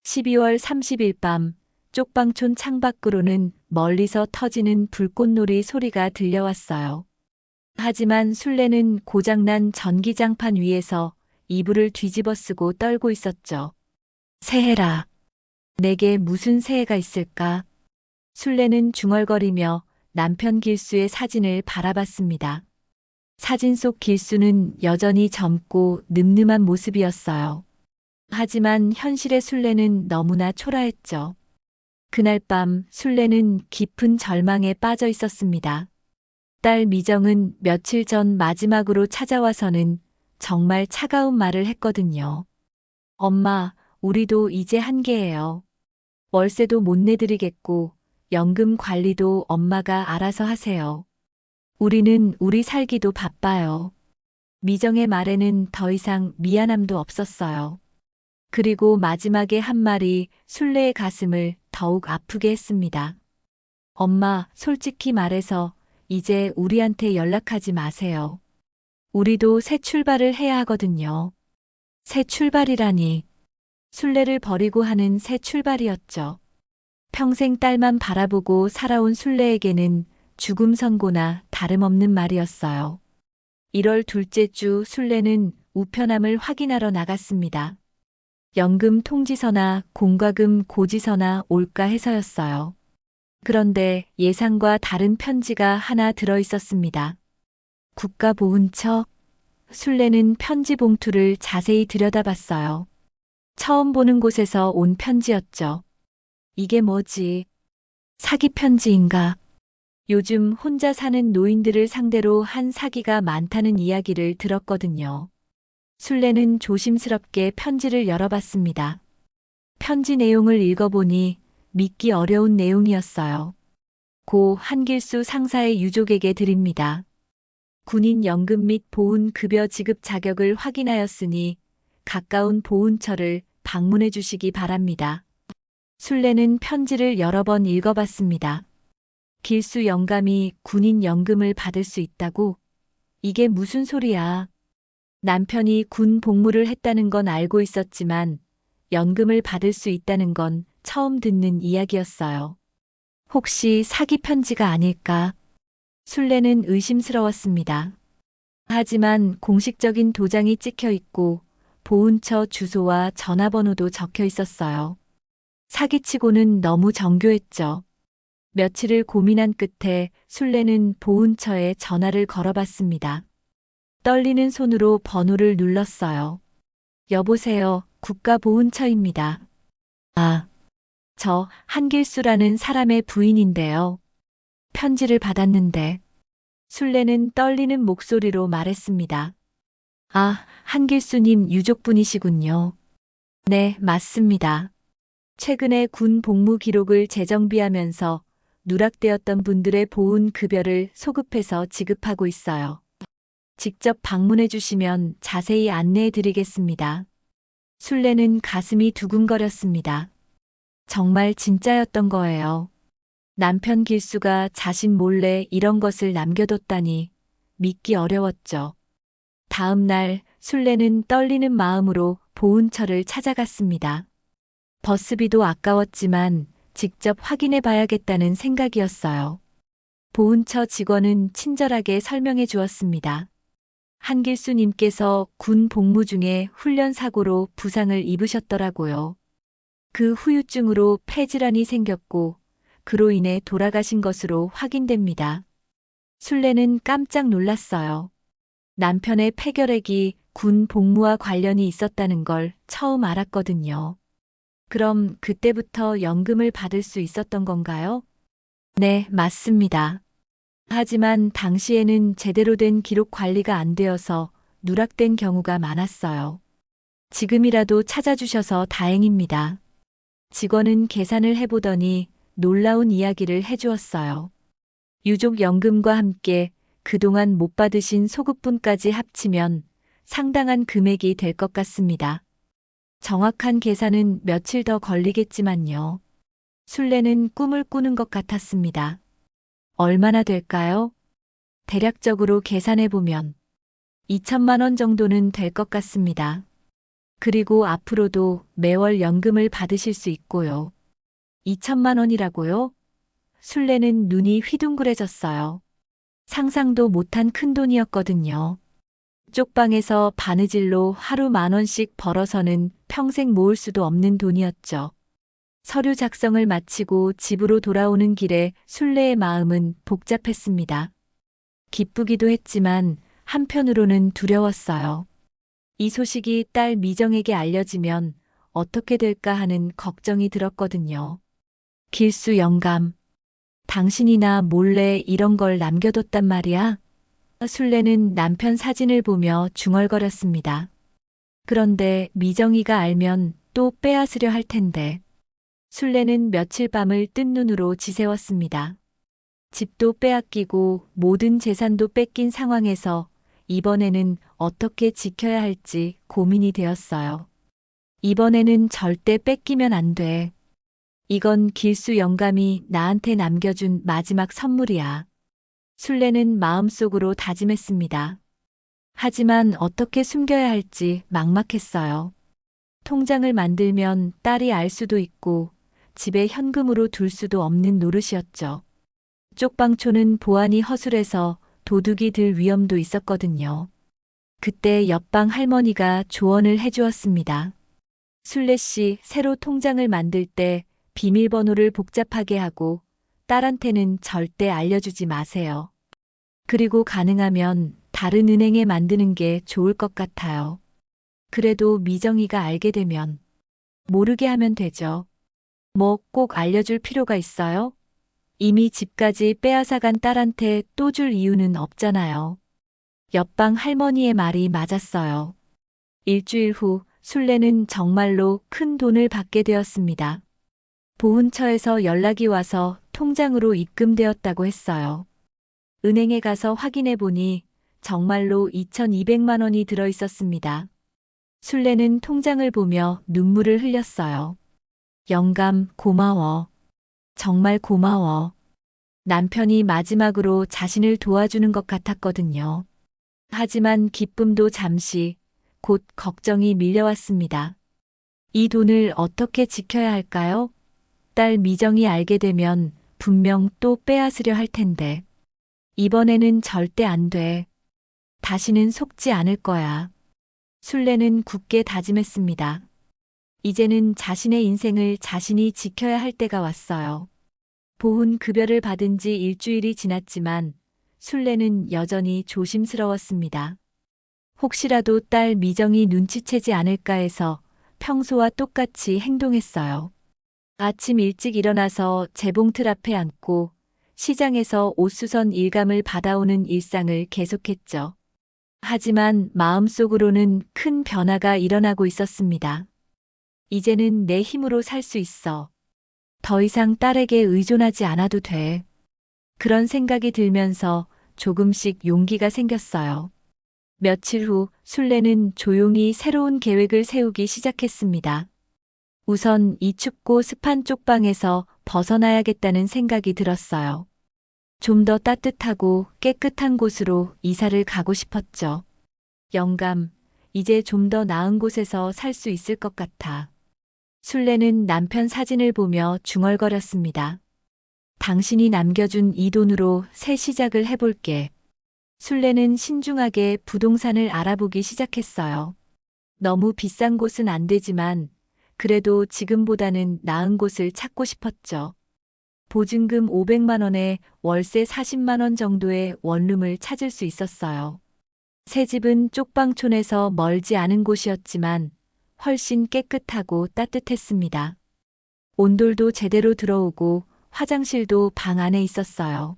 12월 30일 밤 쪽방촌 창밖으로는 멀리서 터지는 불꽃놀이 소리가 들려왔어요. 하지만 순례는 고장난 전기장판 위에서 이불을 뒤집어 쓰고 떨고 있었죠. 새해라. 내게 무슨 새해가 있을까? 순례는 중얼거리며 남편 길수의 사진을 바라봤습니다. 사진 속 길수는 여전히 젊고 늠름한 모습이었어요. 하지만 현실의 순례는 너무나 초라했죠. 그날 밤 순례는 깊은 절망에 빠져 있었습니다. 딸 미정은 며칠 전 마지막으로 찾아와서는 정말 차가운 말을 했거든요. 엄마, 우리도 이제 한계예요. 월세도 못 내드리겠고 연금 관리도 엄마가 알아서 하세요. 우리는 우리 살기도 바빠요. 미정의 말에는 더 이상 미안함도 없었어요. 그리고 마지막에 한 말이 순례의 가슴을 더욱 아프게 했습니다. 엄마, 솔직히 말해서 이제 우리한테 연락하지 마세요. 우리도 새 출발을 해야 하거든요. 새 출발이라니. 순례를 버리고 하는 새 출발이었죠. 평생 딸만 바라보고 살아온 순례에게는 죽음 선고나 다름없는 말이었어요. 1월 둘째 주 순례는 우편함을 확인하러 나갔습니다. 연금 통지서나 공과금 고지서나 올까 해서였어요. 그런데 예상과 다른 편지가 하나 들어 있었습니다. 국가보훈처. 순례는 편지 봉투를 자세히 들여다봤어요. 처음 보는 곳에서 온 편지였죠. 이게 뭐지? 사기 편지인가? 요즘 혼자 사는 노인들을 상대로 한 사기가 많다는 이야기를 들었거든요. 순례는 조심스럽게 편지를 열어봤습니다. 편지 내용을 읽어보니 믿기 어려운 내용이었어요. 고 한길수 상사의 유족에게 드립니다. 군인 연금 및 보훈 급여 지급 자격을 확인하였으니 가까운 보훈처를 방문해 주시기 바랍니다. 순례는 편지를 여러 번 읽어봤습니다. 길수 영감이 군인 연금을 받을 수 있다고? 이게 무슨 소리야? 남편이 군 복무를 했다는 건 알고 있었지만 연금을 받을 수 있다는 건 처음 듣는 이야기였어요. 혹시 사기 편지가 아닐까? 순례는 의심스러웠습니다. 하지만 공식적인 도장이 찍혀 있고 보훈처 주소와 전화번호도 적혀 있었어요. 사기치고는 너무 정교했죠. 며칠을 고민한 끝에 순례는 보훈처에 전화를 걸어봤습니다. 떨리는 손으로 번호를 눌렀어요. 여보세요, 국가보훈처입니다. 아, 저 한길수라는 사람의 부인인데요. 편지를 받았는데. 순례는 떨리는 목소리로 말했습니다. 아, 한길수님 유족분이시군요. 네, 맞습니다. 최근에 군 복무 기록을 재정비하면서 누락되었던 분들의 보훈 급여를 소급해서 지급하고 있어요. 직접 방문해 주시면 자세히 안내해 드리겠습니다. 순례는 가슴이 두근거렸습니다. 정말 진짜였던 거예요. 남편 길수가 자신 몰래 이런 것을 남겨뒀다니 믿기 어려웠죠. 다음 날 순례는 떨리는 마음으로 보훈처를 찾아갔습니다. 버스비도 아까웠지만 직접 확인해 봐야겠다는 생각이었어요. 보훈처 직원은 친절하게 설명해 주었습니다. 한길수님께서 군 복무 중에 훈련 사고로 부상을 입으셨더라고요. 그 후유증으로 폐질환이 생겼고 그로 인해 돌아가신 것으로 확인됩니다. 순례는 깜짝 놀랐어요. 남편의 폐결핵이 군 복무와 관련이 있었다는 걸 처음 알았거든요. 그럼 그때부터 연금을 받을 수 있었던 건가요? 네, 맞습니다. 하지만 당시에는 제대로 된 기록 관리가 안 되어서 누락된 경우가 많았어요. 지금이라도 찾아주셔서 다행입니다. 직원은 계산을 해보더니 놀라운 이야기를 해주었어요. 유족 연금과 함께 그동안 못 받으신 소급분까지 합치면 상당한 금액이 될 것 같습니다. 정확한 계산은 며칠 더 걸리겠지만요. 순례는 꿈을 꾸는 것 같았습니다. 얼마나 될까요? 대략적으로 계산해보면 2천만 원 정도는 될 것 같습니다. 그리고 앞으로도 매월 연금을 받으실 수 있고요. 2천만 원이라고요? 순례는 눈이 휘둥그레졌어요. 상상도 못한 큰돈이었거든요. 쪽방에서 바느질로 하루 10,000원씩 벌어서는 평생 모을 수도 없는 돈이었죠. 서류 작성을 마치고 집으로 돌아오는 길에 순례의 마음은 복잡했습니다. 기쁘기도 했지만 한편으로는 두려웠어요. 이 소식이 딸 미정에게 알려지면 어떻게 될까 하는 걱정이 들었거든요. 길수 영감, 당신이나 몰래 이런 걸 남겨뒀단 말이야? 순례는 남편 사진을 보며 중얼거렸습니다. 그런데 미정이가 알면 또 빼앗으려 할 텐데. 순례는 며칠 밤을 뜬 눈으로 지새웠습니다. 집도 빼앗기고 모든 재산도 뺏긴 상황에서 이번에는 어떻게 지켜야 할지 고민이 되었어요. 이번에는 절대 뺏기면 안 돼. 이건 길수 영감이 나한테 남겨준 마지막 선물이야. 순례는 마음속으로 다짐했습니다. 하지만 어떻게 숨겨야 할지 막막했어요. 통장을 만들면 딸이 알 수도 있고 집에 현금으로 둘 수도 없는 노릇이었죠. 쪽방촌은 보안이 허술해서 도둑이 들 위험도 있었거든요. 그때 옆방 할머니가 조언을 해주었습니다. 술래 씨, 새로 통장을 만들 때 비밀번호를 복잡하게 하고 딸한테는 절대 알려주지 마세요. 그리고 가능하면 다른 은행에 만드는 게 좋을 것 같아요. 그래도 미정이가 알게 되면 모르게 하면 되죠. 뭐 꼭 알려줄 필요가 있어요? 이미 집까지 빼앗아간 딸한테 또 줄 이유는 없잖아요. 옆방 할머니의 말이 맞았어요. 일주일 후 술래는 정말로 큰 돈을 받게 되었습니다. 보훈처에서 연락이 와서 통장으로 입금되었다고 했어요. 은행에 가서 확인해 보니 정말로 2,200만 원이 들어 있었습니다. 술래는 통장을 보며 눈물을 흘렸어요. 영감, 고마워. 정말 고마워. 남편이 마지막으로 자신을 도와주는 것 같았거든요. 하지만 기쁨도 잠시, 곧 걱정이 밀려왔습니다. 이 돈을 어떻게 지켜야 할까요? 딸 미정이 알게 되면 분명 또 빼앗으려 할 텐데. 이번에는 절대 안 돼. 다시는 속지 않을 거야. 술래는 굳게 다짐했습니다. 이제는 자신의 인생을 자신이 지켜야 할 때가 왔어요. 보훈 급여를 받은 지 일주일이 지났지만 술래는 여전히 조심스러웠습니다. 혹시라도 딸 미정이 눈치채지 않을까 해서 평소와 똑같이 행동했어요. 아침 일찍 일어나서 재봉틀 앞에 앉고 시장에서 옷수선 일감을 받아오는 일상을 계속했죠. 하지만 마음속으로는 큰 변화가 일어나고 있었습니다. 이제는 내 힘으로 살 수 있어. 더 이상 딸에게 의존하지 않아도 돼. 그런 생각이 들면서 조금씩 용기가 생겼어요. 며칠 후 술래는 조용히 새로운 계획을 세우기 시작했습니다. 우선 이 춥고 습한 쪽방에서 벗어나야겠다는 생각이 들었어요. 좀 더 따뜻하고 깨끗한 곳으로 이사를 가고 싶었죠. 영감, 이제 좀 더 나은 곳에서 살 수 있을 것 같아. 술래는 남편 사진을 보며 중얼거렸습니다. 당신이 남겨준 이 돈으로 새 시작을 해볼게. 술래는 신중하게 부동산을 알아보기 시작했어요. 너무 비싼 곳은 안 되지만 그래도 지금보다는 나은 곳을 찾고 싶었죠. 보증금 500만 원에 월세 40만 원 정도의 원룸을 찾을 수 있었어요. 새 집은 쪽방촌에서 멀지 않은 곳이었지만 훨씬 깨끗하고 따뜻했습니다. 온돌도 제대로 들어오고 화장실도 방 안에 있었어요.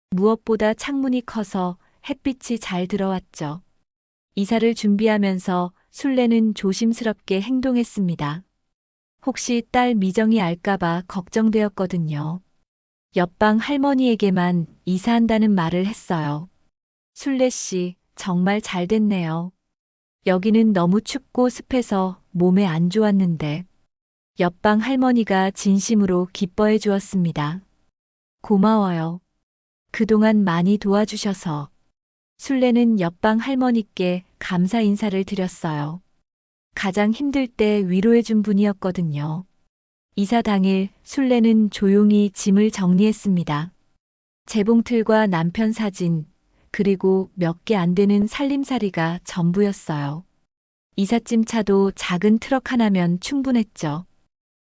무엇보다 창문이 커서 햇빛이 잘 들어왔죠. 이사를 준비하면서 술래는 조심스럽게 행동했습니다. 혹시 딸 미정이 알까봐 걱정되었거든요. 옆방 할머니에게만 이사한다는 말을 했어요. 술래 씨, 정말 잘 됐네요. 여기는 너무 춥고 습해서 몸에 안 좋았는데. 옆방 할머니가 진심으로 기뻐해 주었습니다. 고마워요. 그동안 많이 도와주셔서. 술래는 옆방 할머니께 감사 인사를 드렸어요. 가장 힘들 때 위로해 준 분이었거든요. 이사 당일 술래는 조용히 짐을 정리했습니다. 재봉틀과 남편 사진, 그리고 몇 개 안 되는 살림살이가 전부였어요. 이삿짐 차도 작은 트럭 하나면 충분했죠.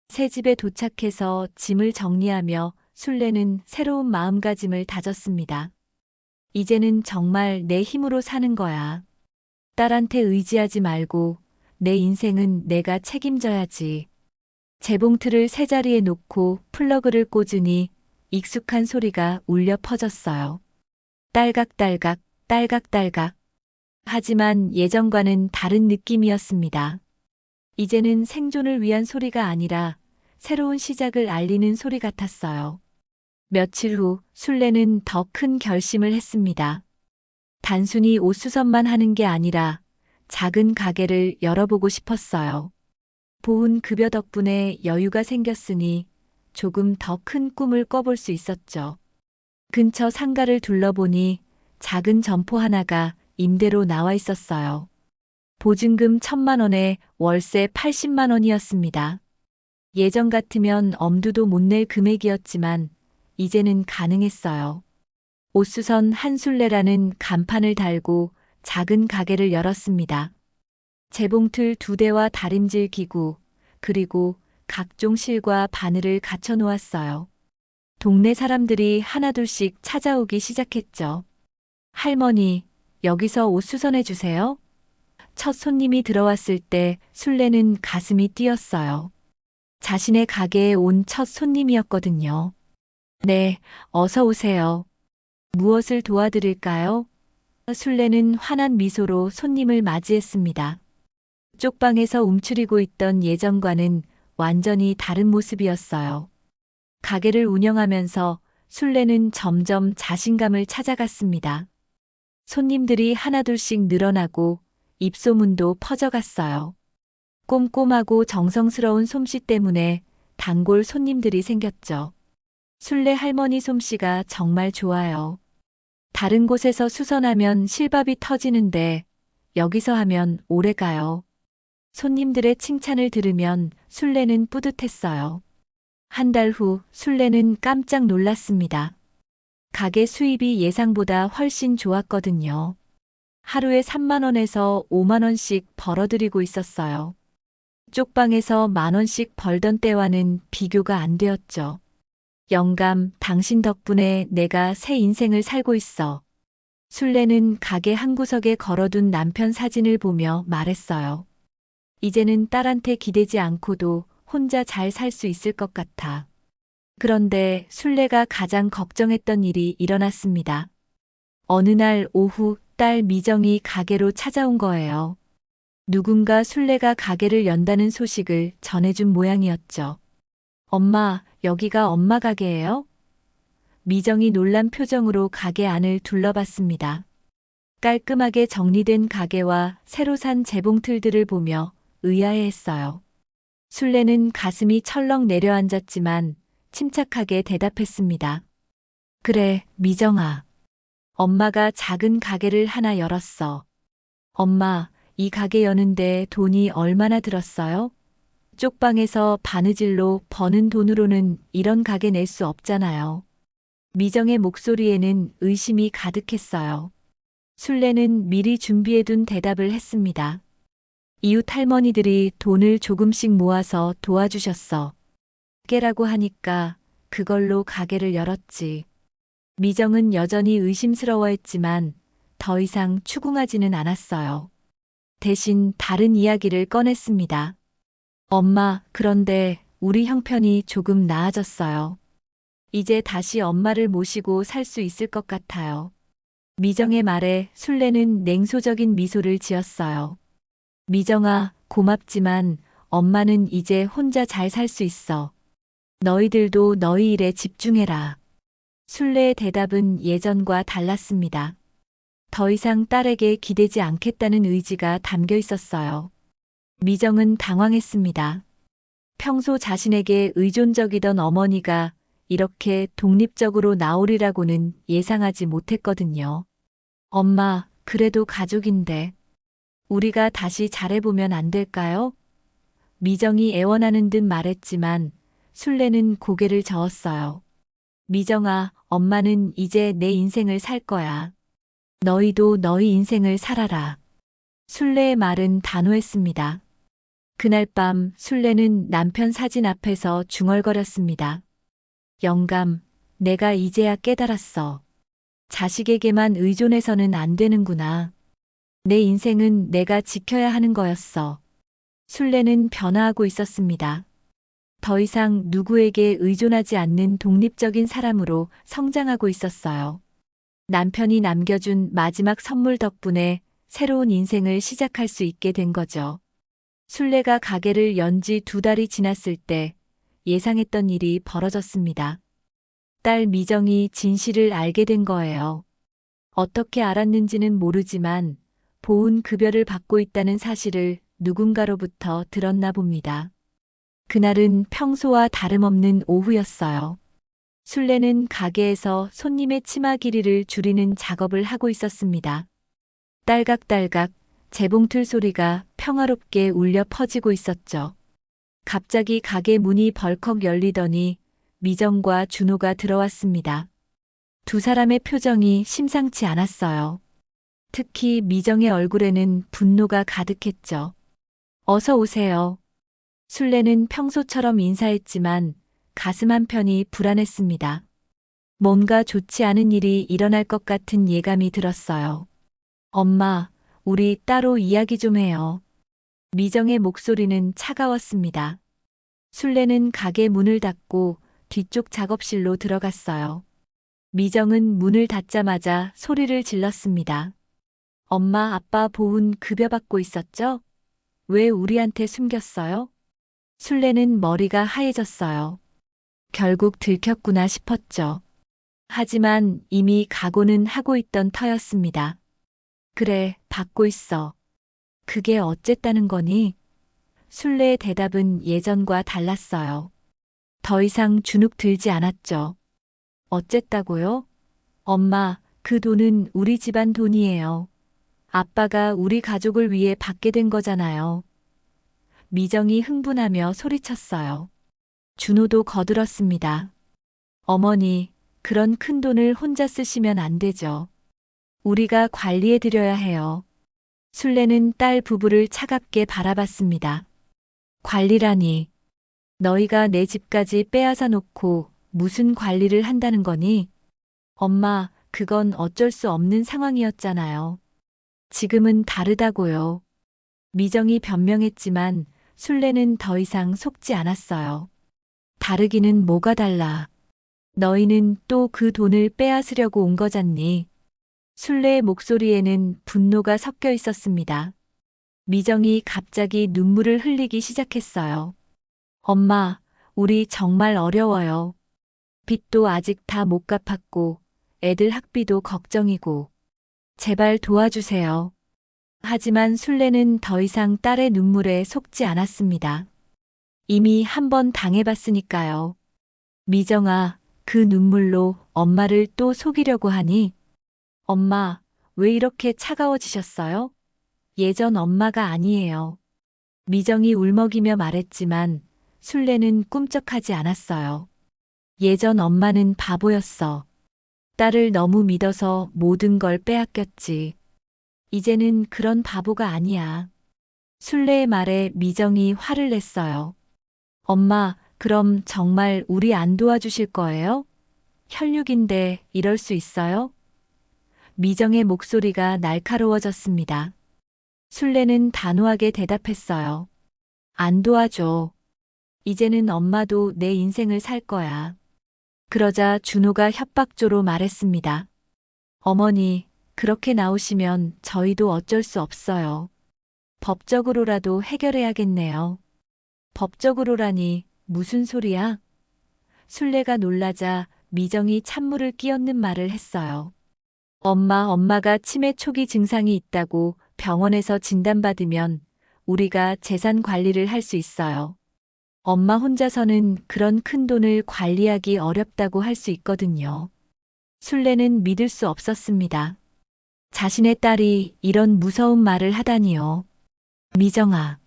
새 집에 도착해서 짐을 정리하며 술래는 새로운 마음가짐을 다졌습니다. 이제는 정말 내 힘으로 사는 거야. 딸한테 의지하지 말고 내 인생은 내가 책임져야지. 재봉틀을 새 자리에 놓고 플러그를 꽂으니 익숙한 소리가 울려 퍼졌어요. 딸각딸각, 딸각딸각. 하지만 예전과는 다른 느낌이었습니다. 이제는 생존을 위한 소리가 아니라 새로운 시작을 알리는 소리 같았어요. 며칠 후 술래는 더 큰 결심을 했습니다. 단순히 옷수선만 하는 게 아니라 작은 가게를 열어보고 싶었어요. 보훈 급여 덕분에 여유가 생겼으니 조금 더 큰 꿈을 꿔볼 수 있었죠. 근처 상가를 둘러보니 작은 점포 하나가 임대로 나와 있었어요. 보증금 1,000만 원에 월세 80만 원이었습니다. 예전 같으면 엄두도 못 낼 금액이었지만 이제는 가능했어요. 옷수선 한술래라는 간판을 달고 작은 가게를 열었습니다. 재봉틀 2대와 다림질 기구, 그리고 각종 실과 바늘을 갖춰 놓았어요. 동네 사람들이 하나둘씩 찾아오기 시작했죠. 할머니, 여기서 옷 수선해 주세요. 첫 손님이 들어왔을 때 술래는 가슴이 뛰었어요. 자신의 가게에 온 첫 손님이었거든요. 네, 어서 오세요. 무엇을 도와드릴까요? 술래는 환한 미소로 손님을 맞이했습니다. 쪽방에서 움츠리고 있던 예전과는 완전히 다른 모습이었어요. 가게를 운영하면서 술래는 점점 자신감을 찾아갔습니다. 손님들이 하나둘씩 늘어나고 입소문도 퍼져갔어요. 꼼꼼하고 정성스러운 솜씨 때문에 단골 손님들이 생겼죠. 술래 할머니 솜씨가 정말 좋아요. 다른 곳에서 수선하면 실밥이 터지는데 여기서 하면 오래 가요. 손님들의 칭찬을 들으면 술래는 뿌듯했어요. 한 달 후 술래는 깜짝 놀랐습니다. 가게 수입이 예상보다 훨씬 좋았거든요. 하루에 3만 원에서 5만 원씩 벌어들이고 있었어요. 쪽방에서 10,000원씩 벌던 때와는 비교가 안 되었죠. 영감, 당신 덕분에 내가 새 인생을 살고 있어. 술래는 가게 한 구석에 걸어둔 남편 사진을 보며 말했어요. 이제는 딸한테 기대지 않고도 혼자 잘 살 수 있을 것 같아. 그런데 술래가 가장 걱정했던 일이 일어났습니다. 어느 날 오후 딸 미정이 가게로 찾아온 거예요. 누군가 술래가 가게를 연다는 소식을 전해준 모양이었죠. 엄마, 여기가 엄마 가게예요? 미정이 놀란 표정으로 가게 안을 둘러봤습니다. 깔끔하게 정리된 가게와 새로 산 재봉틀들을 보며 의아해했어요. 술래는 가슴이 철렁 내려앉았지만 침착하게 대답했습니다. 그래, 미정아. 엄마가 작은 가게를 하나 열었어. 엄마, 이 가게 여는데 돈이 얼마나 들었어요? 쪽방에서 바느질로 버는 돈으로는 이런 가게 낼 수 없잖아요. 미정의 목소리에는 의심이 가득했어요. 술래는 미리 준비해둔 대답을 했습니다. 이웃 할머니들이 돈을 조금씩 모아서 도와주셨어. 깨라고 하니까 그걸로 가게를 열었지. 미정은 여전히 의심스러워했지만 더 이상 추궁하지는 않았어요. 대신 다른 이야기를 꺼냈습니다. 엄마, 그런데 우리 형편이 조금 나아졌어요. 이제 다시 엄마를 모시고 살 수 있을 것 같아요. 미정의 말에 술래는 냉소적인 미소를 지었어요. 미정아, 고맙지만 엄마는 이제 혼자 잘 살 수 있어. 너희들도 너희 일에 집중해라. 술래의 대답은 예전과 달랐습니다. 더 이상 딸에게 기대지 않겠다는 의지가 담겨 있었어요. 미정은 당황했습니다. 평소 자신에게 의존적이던 어머니가 이렇게 독립적으로 나오리라고는 예상하지 못했거든요. 엄마, 그래도 가족인데 우리가 다시 잘해보면 안 될까요? 미정이 애원하는 듯 말했지만 술래는 고개를 저었어요. 미정아, 엄마는 이제 내 인생을 살 거야. 너희도 너희 인생을 살아라. 술래의 말은 단호했습니다. 그날 밤 술래는 남편 사진 앞에서 중얼거렸습니다. 영감, 내가 이제야 깨달았어. 자식에게만 의존해서는 안 되는구나. 내 인생은 내가 지켜야 하는 거였어. 술래는 변화하고 있었습니다. 더 이상 누구에게 의존하지 않는 독립적인 사람으로 성장하고 있었어요. 남편이 남겨준 마지막 선물 덕분에 새로운 인생을 시작할 수 있게 된 거죠. 술래가 가게를 연 지 2달이 지났을 때 예상했던 일이 벌어졌습니다. 딸 미정이 진실을 알게 된 거예요. 어떻게 알았는지는 모르지만 보훈 급여를 받고 있다는 사실을 누군가로부터 들었나 봅니다. 그날은 평소와 다름없는 오후였어요. 술래는 가게에서 손님의 치마 길이를 줄이는 작업을 하고 있었습니다. 딸각딸각 재봉틀 소리가 평화롭게 울려 퍼지고 있었죠. 갑자기 가게 문이 벌컥 열리더니 미정과 준호가 들어왔습니다. 두 사람의 표정이 심상치 않았어요. 특히 미정의 얼굴에는 분노가 가득했죠. 어서 오세요. 술래는 평소처럼 인사했지만 가슴 한편이 불안했습니다. 뭔가 좋지 않은 일이 일어날 것 같은 예감이 들었어요. 엄마, 우리 따로 이야기 좀 해요. 미정의 목소리는 차가웠습니다. 술래는 가게 문을 닫고 뒤쪽 작업실로 들어갔어요. 미정은 문을 닫자마자 소리를 질렀습니다. 엄마, 아빠 보훈 급여받고 있었죠? 왜 우리한테 숨겼어요? 술래는 머리가 하얘졌어요. 결국 들켰구나 싶었죠. 하지만 이미 각오는 하고 있던 터였습니다. 그래, 받고 있어. 그게 어쨌다는 거니? 술래의 대답은 예전과 달랐어요. 더 이상 주눅 들지 않았죠. 어쨌다고요? 엄마, 그 돈은 우리 집안 돈이에요. 아빠가 우리 가족을 위해 받게 된 거잖아요. 미정이 흥분하며 소리쳤어요. 준호도 거들었습니다. 어머니, 그런 큰 돈을 혼자 쓰시면 안 되죠. 우리가 관리해 드려야 해요. 술래는 딸 부부를 차갑게 바라봤습니다. 관리라니. 너희가 내 집까지 빼앗아 놓고 무슨 관리를 한다는 거니? 엄마, 그건 어쩔 수 없는 상황이었잖아요. 지금은 다르다고요. 미정이 변명했지만 술래는 더 이상 속지 않았어요. 다르기는 뭐가 달라. 너희는 또 그 돈을 빼앗으려고 온 거잖니. 술래의 목소리에는 분노가 섞여 있었습니다. 미정이 갑자기 눈물을 흘리기 시작했어요. 엄마, 우리 정말 어려워요. 빚도 아직 다 못 갚았고, 애들 학비도 걱정이고. 제발 도와주세요. 하지만 술래는 더 이상 딸의 눈물에 속지 않았습니다. 이미 한 번 당해봤으니까요. 미정아, 그 눈물로 엄마를 또 속이려고 하니? 엄마, 왜 이렇게 차가워지셨어요? 예전 엄마가 아니에요. 미정이 울먹이며 말했지만 술래는 꿈쩍하지 않았어요. 예전 엄마는 바보였어. 딸을 너무 믿어서 모든 걸 빼앗겼지. 이제는 그런 바보가 아니야. 술래의 말에 미정이 화를 냈어요. 엄마, 그럼 정말 우리 안 도와주실 거예요? 혈육인데 이럴 수 있어요? 미정의 목소리가 날카로워졌습니다. 술래는 단호하게 대답했어요. 안 도와줘. 이제는 엄마도 내 인생을 살 거야. 그러자 준호가 협박조로 말했습니다. 어머니, 그렇게 나오시면 저희도 어쩔 수 없어요. 법적으로라도 해결해야겠네요. 법적으로라니 무슨 소리야? 술래가 놀라자 미정이 찬물을 끼얹는 말을 했어요. 엄마가 치매 초기 증상이 있다고 병원에서 진단받으면 우리가 재산 관리를 할 수 있어요. 엄마 혼자서는 그런 큰 돈을 관리하기 어렵다고 할 수 있거든요. 술래는 믿을 수 없었습니다. 자신의 딸이 이런 무서운 말을 하다니요. 미정아,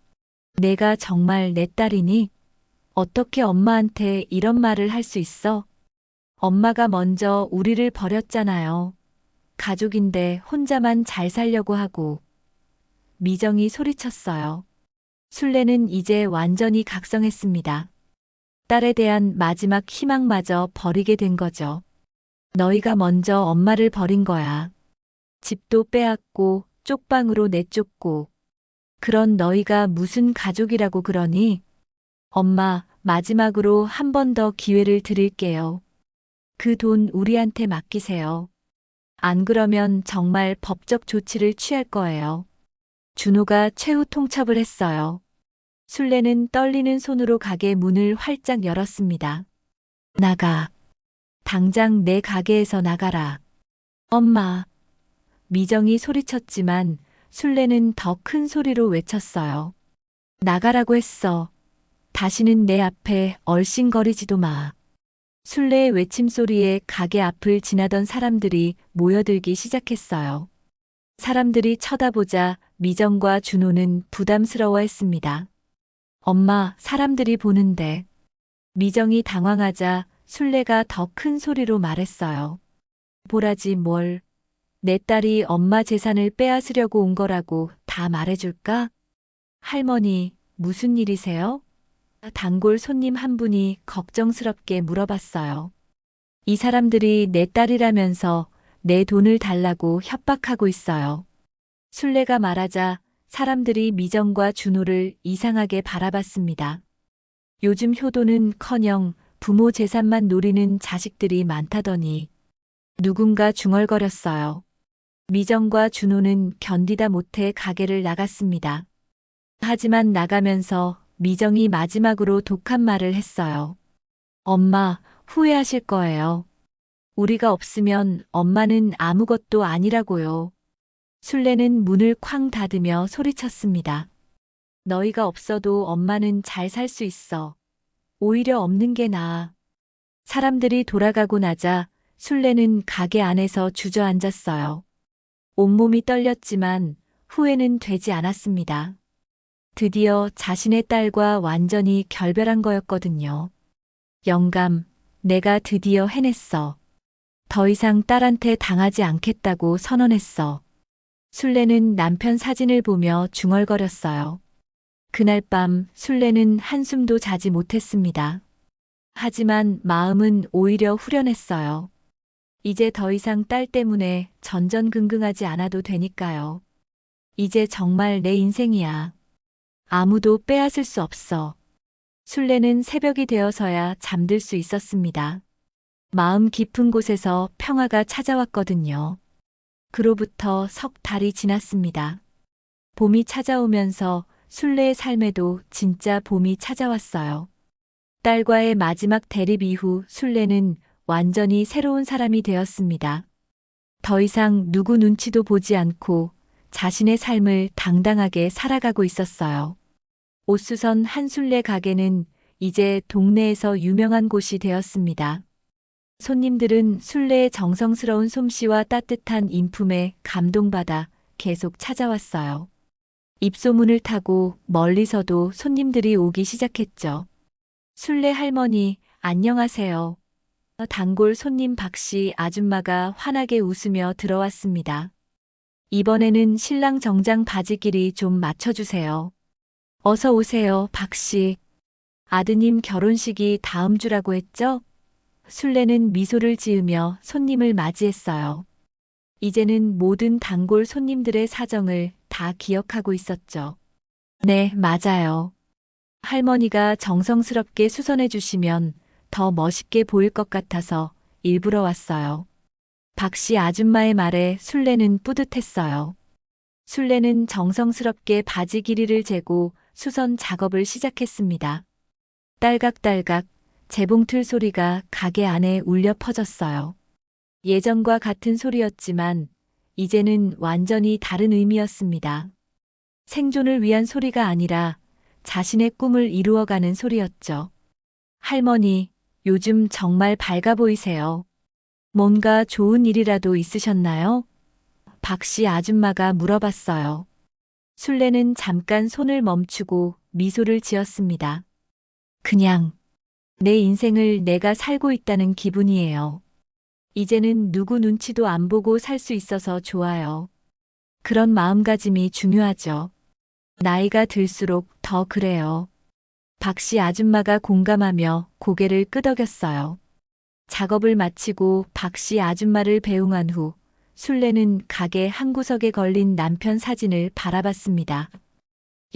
내가 정말 내 딸이니? 어떻게 엄마한테 이런 말을 할 수 있어? 엄마가 먼저 우리를 버렸잖아요. 가족인데 혼자만 잘 살려고 하고. 미정이 소리쳤어요. 술래는 이제 완전히 각성했습니다. 딸에 대한 마지막 희망마저 버리게 된 거죠. 너희가 먼저 엄마를 버린 거야. 집도 빼앗고 쪽방으로 내쫓고. 그런 너희가 무슨 가족이라고 그러니? 엄마, 마지막으로 한 번 더 기회를 드릴게요. 그 돈 우리한테 맡기세요. 안 그러면 정말 법적 조치를 취할 거예요. 준호가 최후 통첩을 했어요. 술래는 떨리는 손으로 가게 문을 활짝 열었습니다. 나가. 당장 내 가게에서 나가라. 엄마. 미정이 소리쳤지만 술래는 더 큰 소리로 외쳤어요. 나가라고 했어. 다시는 내 앞에 얼씬거리지도 마. 술래의 외침소리에 가게 앞을 지나던 사람들이 모여들기 시작했어요. 사람들이 쳐다보자 미정과 준호는 부담스러워했습니다. 엄마, 사람들이 보는데. 미정이 당황하자 순례가 더 큰 소리로 말했어요. 보라지 뭘. 내 딸이 엄마 재산을 빼앗으려고 온 거라고 다 말해줄까? 할머니, 무슨 일이세요? 단골 손님 한 분이 걱정스럽게 물어봤어요. 이 사람들이 내 딸이라면서 내 돈을 달라고 협박하고 있어요. 순례가 말하자 사람들이 미정과 준호를 이상하게 바라봤습니다. 요즘 효도는커녕 부모 재산만 노리는 자식들이 많다더니. 누군가 중얼거렸어요. 미정과 준호는 견디다 못해 가게를 나갔습니다. 하지만 나가면서 미정이 마지막으로 독한 말을 했어요. 엄마, 후회하실 거예요. 우리가 없으면 엄마는 아무것도 아니라고요. 순례는 문을 쾅 닫으며 소리쳤습니다. 너희가 없어도 엄마는 잘 살 수 있어. 오히려 없는 게 나아. 사람들이 돌아가고 나자 순례는 가게 안에서 주저앉았어요. 온몸이 떨렸지만 후회는 되지 않았습니다. 드디어 자신의 딸과 완전히 결별한 거였거든요. 영감, 내가 드디어 해냈어. 더 이상 딸한테 당하지 않겠다고 선언했어. 순례는 남편 사진을 보며 중얼거렸어요. 그날 밤 순례는 한숨도 자지 못했습니다. 하지만 마음은 오히려 후련했어요. 이제 더 이상 딸 때문에 전전긍긍하지 않아도 되니까요. 이제 정말 내 인생이야. 아무도 빼앗을 수 없어. 순례는 새벽이 되어서야 잠들 수 있었습니다. 마음 깊은 곳에서 평화가 찾아왔거든요. 그로부터 석 달이 지났습니다. 봄이 찾아오면서 순례의 삶에도 진짜 봄이 찾아왔어요. 딸과의 마지막 대립 이후 순례는 완전히 새로운 사람이 되었습니다. 더 이상 누구 눈치도 보지 않고 자신의 삶을 당당하게 살아가고 있었어요. 옷수선 한순례 가게는 이제 동네에서 유명한 곳이 되었습니다. 손님들은 순례의 정성스러운 솜씨와 따뜻한 인품에 감동받아 계속 찾아왔어요. 입소문을 타고 멀리서도 손님들이 오기 시작했죠. 순례 할머니, 안녕하세요. 단골 손님 박씨 아줌마가 환하게 웃으며 들어왔습니다. 이번에는 신랑 정장 바지 길이 좀 맞춰주세요. 어서 오세요, 박씨. 아드님 결혼식이 다음 주라고 했죠? 순례는 미소를 지으며 손님을 맞이했어요. 이제는 모든 단골 손님들의 사정을 다 기억하고 있었죠. 네, 맞아요. 할머니가 정성스럽게 수선해 주시면 더 멋있게 보일 것 같아서 일부러 왔어요. 박씨 아줌마의 말에 순례는 뿌듯했어요. 순례는 정성스럽게 바지 길이를 재고 수선 작업을 시작했습니다. 딸각딸각 재봉틀 소리가 가게 안에 울려 퍼졌어요. 예전과 같은 소리였지만 이제는 완전히 다른 의미였습니다. 생존을 위한 소리가 아니라 자신의 꿈을 이루어가는 소리였죠. 할머니, 요즘 정말 밝아 보이세요. 뭔가 좋은 일이라도 있으셨나요? 박씨 아줌마가 물어봤어요. 순례는 잠깐 손을 멈추고 미소를 지었습니다. 그냥 내 인생을 내가 살고 있다는 기분이에요. 이제는 누구 눈치도 안 보고 살 수 있어서 좋아요. 그런 마음가짐이 중요하죠. 나이가 들수록 더 그래요. 박씨 아줌마가 공감하며 고개를 끄덕였어요. 작업을 마치고 박씨 아줌마를 배웅한 후 순례는 가게 한 구석에 걸린 남편 사진을 바라봤습니다.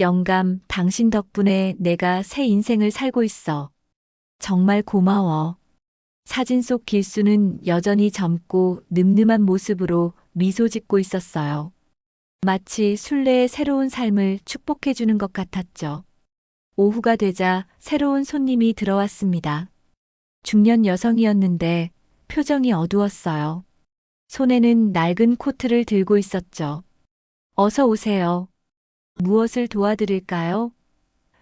영감, 당신 덕분에 내가 새 인생을 살고 있어. 정말 고마워. 사진 속 길수는 여전히 젊고 늠름한 모습으로 미소 짓고 있었어요. 마치 순례의 새로운 삶을 축복해주는 것 같았죠. 오후가 되자 새로운 손님이 들어왔습니다. 중년 여성이었는데 표정이 어두웠어요. 손에는 낡은 코트를 들고 있었죠. 어서 오세요. 무엇을 도와드릴까요?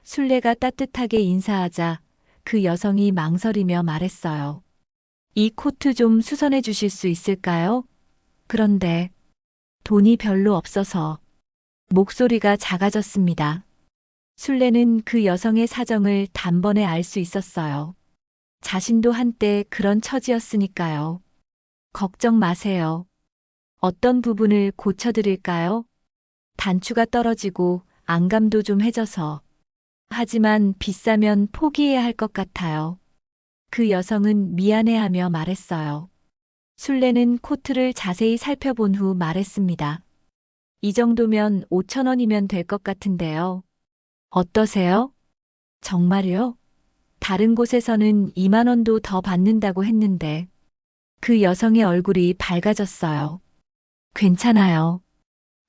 순례가 따뜻하게 인사하자 그 여성이 망설이며 말했어요. 이 코트 좀 수선해 주실 수 있을까요? 그런데 돈이 별로 없어서. 목소리가 작아졌습니다. 술래는 그 여성의 사정을 단번에 알 수 있었어요. 자신도 한때 그런 처지였으니까요. 걱정 마세요. 어떤 부분을 고쳐드릴까요? 단추가 떨어지고 안감도 좀 해져서. 하지만 비싸면 포기해야 할 것 같아요. 그 여성은 미안해하며 말했어요. 술래는 코트를 자세히 살펴본 후 말했습니다. 이 정도면 5천 원이면 될 것 같은데요. 어떠세요? 정말요? 다른 곳에서는 2만 원도 더 받는다고 했는데. 그 여성의 얼굴이 밝아졌어요. 괜찮아요.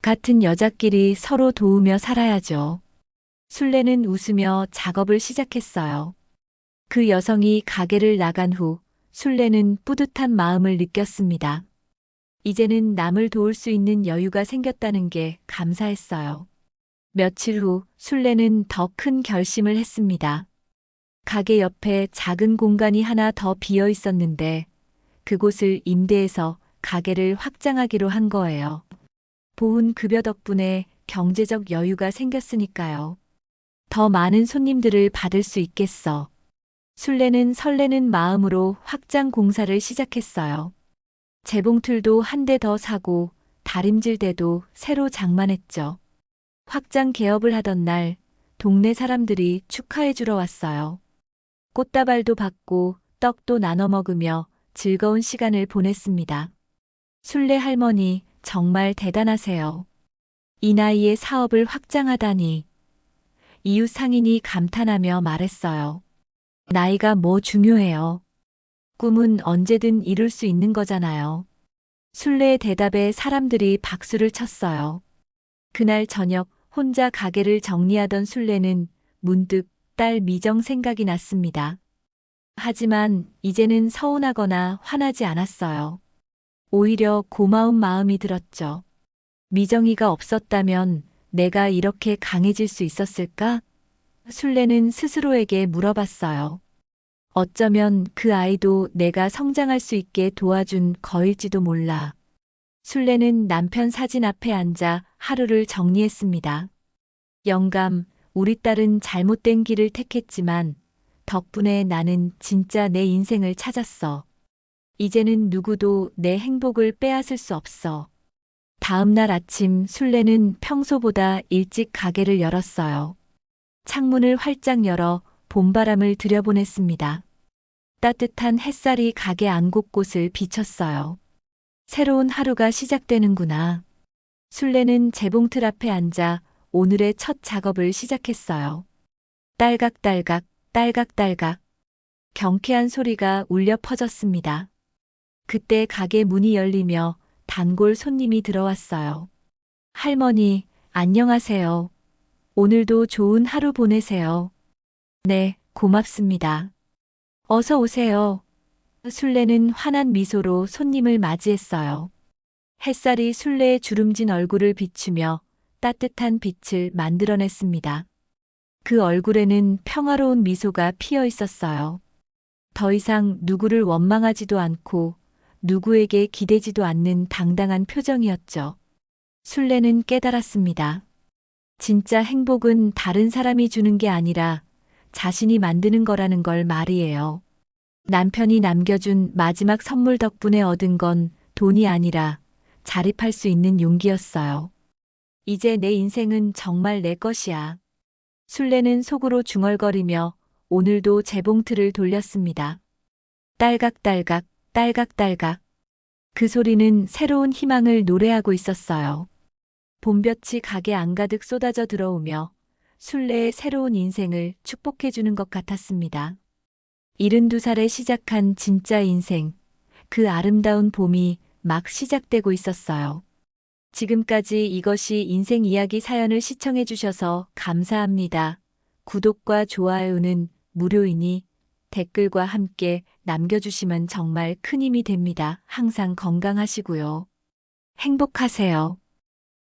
같은 여자끼리 서로 도우며 살아야죠. 술래는 웃으며 작업을 시작했어요. 그 여성이 가게를 나간 후 술래는 뿌듯한 마음을 느꼈습니다. 이제는 남을 도울 수 있는 여유가 생겼다는 게 감사했어요. 며칠 후 술래는 더 큰 결심을 했습니다. 가게 옆에 작은 공간이 하나 더 비어 있었는데 그곳을 임대해서 가게를 확장하기로 한 거예요. 보훈 급여 덕분에 경제적 여유가 생겼으니까요. 더 많은 손님들을 받을 수 있겠어. 술래는 설레는 마음으로 확장 공사를 시작했어요. 재봉틀도 한 대 더 사고 다림질대도 새로 장만했죠. 확장 개업을 하던 날 동네 사람들이 축하해 주러 왔어요. 꽃다발도 받고 떡도 나눠 먹으며 즐거운 시간을 보냈습니다. 술래 할머니 정말 대단하세요. 이 나이에 사업을 확장하다니. 이웃 상인이 감탄하며 말했어요. 나이가 뭐 중요해요. 꿈은 언제든 이룰 수 있는 거잖아요. 술래의 대답에 사람들이 박수를 쳤어요. 그날 저녁 혼자 가게를 정리하던 술래는 문득 딸 미정 생각이 났습니다. 하지만 이제는 서운하거나 화나지 않았어요. 오히려 고마운 마음이 들었죠. 미정이가 없었다면 내가 이렇게 강해질 수 있었을까? 술래는 스스로에게 물어봤어요. 어쩌면 그 아이도 내가 성장할 수 있게 도와준 거일지도 몰라. 술래는 남편 사진 앞에 앉아 하루를 정리했습니다. 영감, 우리 딸은 잘못된 길을 택했지만 덕분에 나는 진짜 내 인생을 찾았어. 이제는 누구도 내 행복을 빼앗을 수 없어. 다음 날 아침 술래는 평소보다 일찍 가게를 열었어요. 창문을 활짝 열어 봄바람을 들여보냈습니다. 따뜻한 햇살이 가게 안 곳곳을 비쳤어요. 새로운 하루가 시작되는구나. 술래는 재봉틀 앞에 앉아 오늘의 첫 작업을 시작했어요. 딸각딸각, 딸각딸각. 경쾌한 소리가 울려 퍼졌습니다. 그때 가게 문이 열리며 단골 손님이 들어왔어요. 할머니, 안녕하세요. 오늘도 좋은 하루 보내세요. 네, 고맙습니다. 어서 오세요. 술래는 환한 미소로 손님을 맞이했어요. 햇살이 술래의 주름진 얼굴을 비추며 따뜻한 빛을 만들어냈습니다. 그 얼굴에는 평화로운 미소가 피어 있었어요. 더 이상 누구를 원망하지도 않고 누구에게 기대지도 않는 당당한 표정이었죠. 술래는 깨달았습니다. 진짜 행복은 다른 사람이 주는 게 아니라 자신이 만드는 거라는 걸 말이에요. 남편이 남겨준 마지막 선물 덕분에 얻은 건 돈이 아니라 자립할 수 있는 용기였어요. 이제 내 인생은 정말 내 것이야. 술래는 속으로 중얼거리며 오늘도 재봉틀을 돌렸습니다. 딸각딸각, 딸각딸각. 그 소리는 새로운 희망을 노래하고 있었어요. 봄볕이 가게 안가득 쏟아져 들어오며 술래의 새로운 인생을 축복해주는 것 같았습니다. 72살에 시작한 진짜 인생, 그 아름다운 봄이 막 시작되고 있었어요. 지금까지 이것이 인생 이야기 사연을 시청해 주셔서 감사합니다. 구독과 좋아요는 무료이니 댓글과 함께 남겨주시면 정말 큰 힘이 됩니다. 항상 건강하시고요. 행복하세요.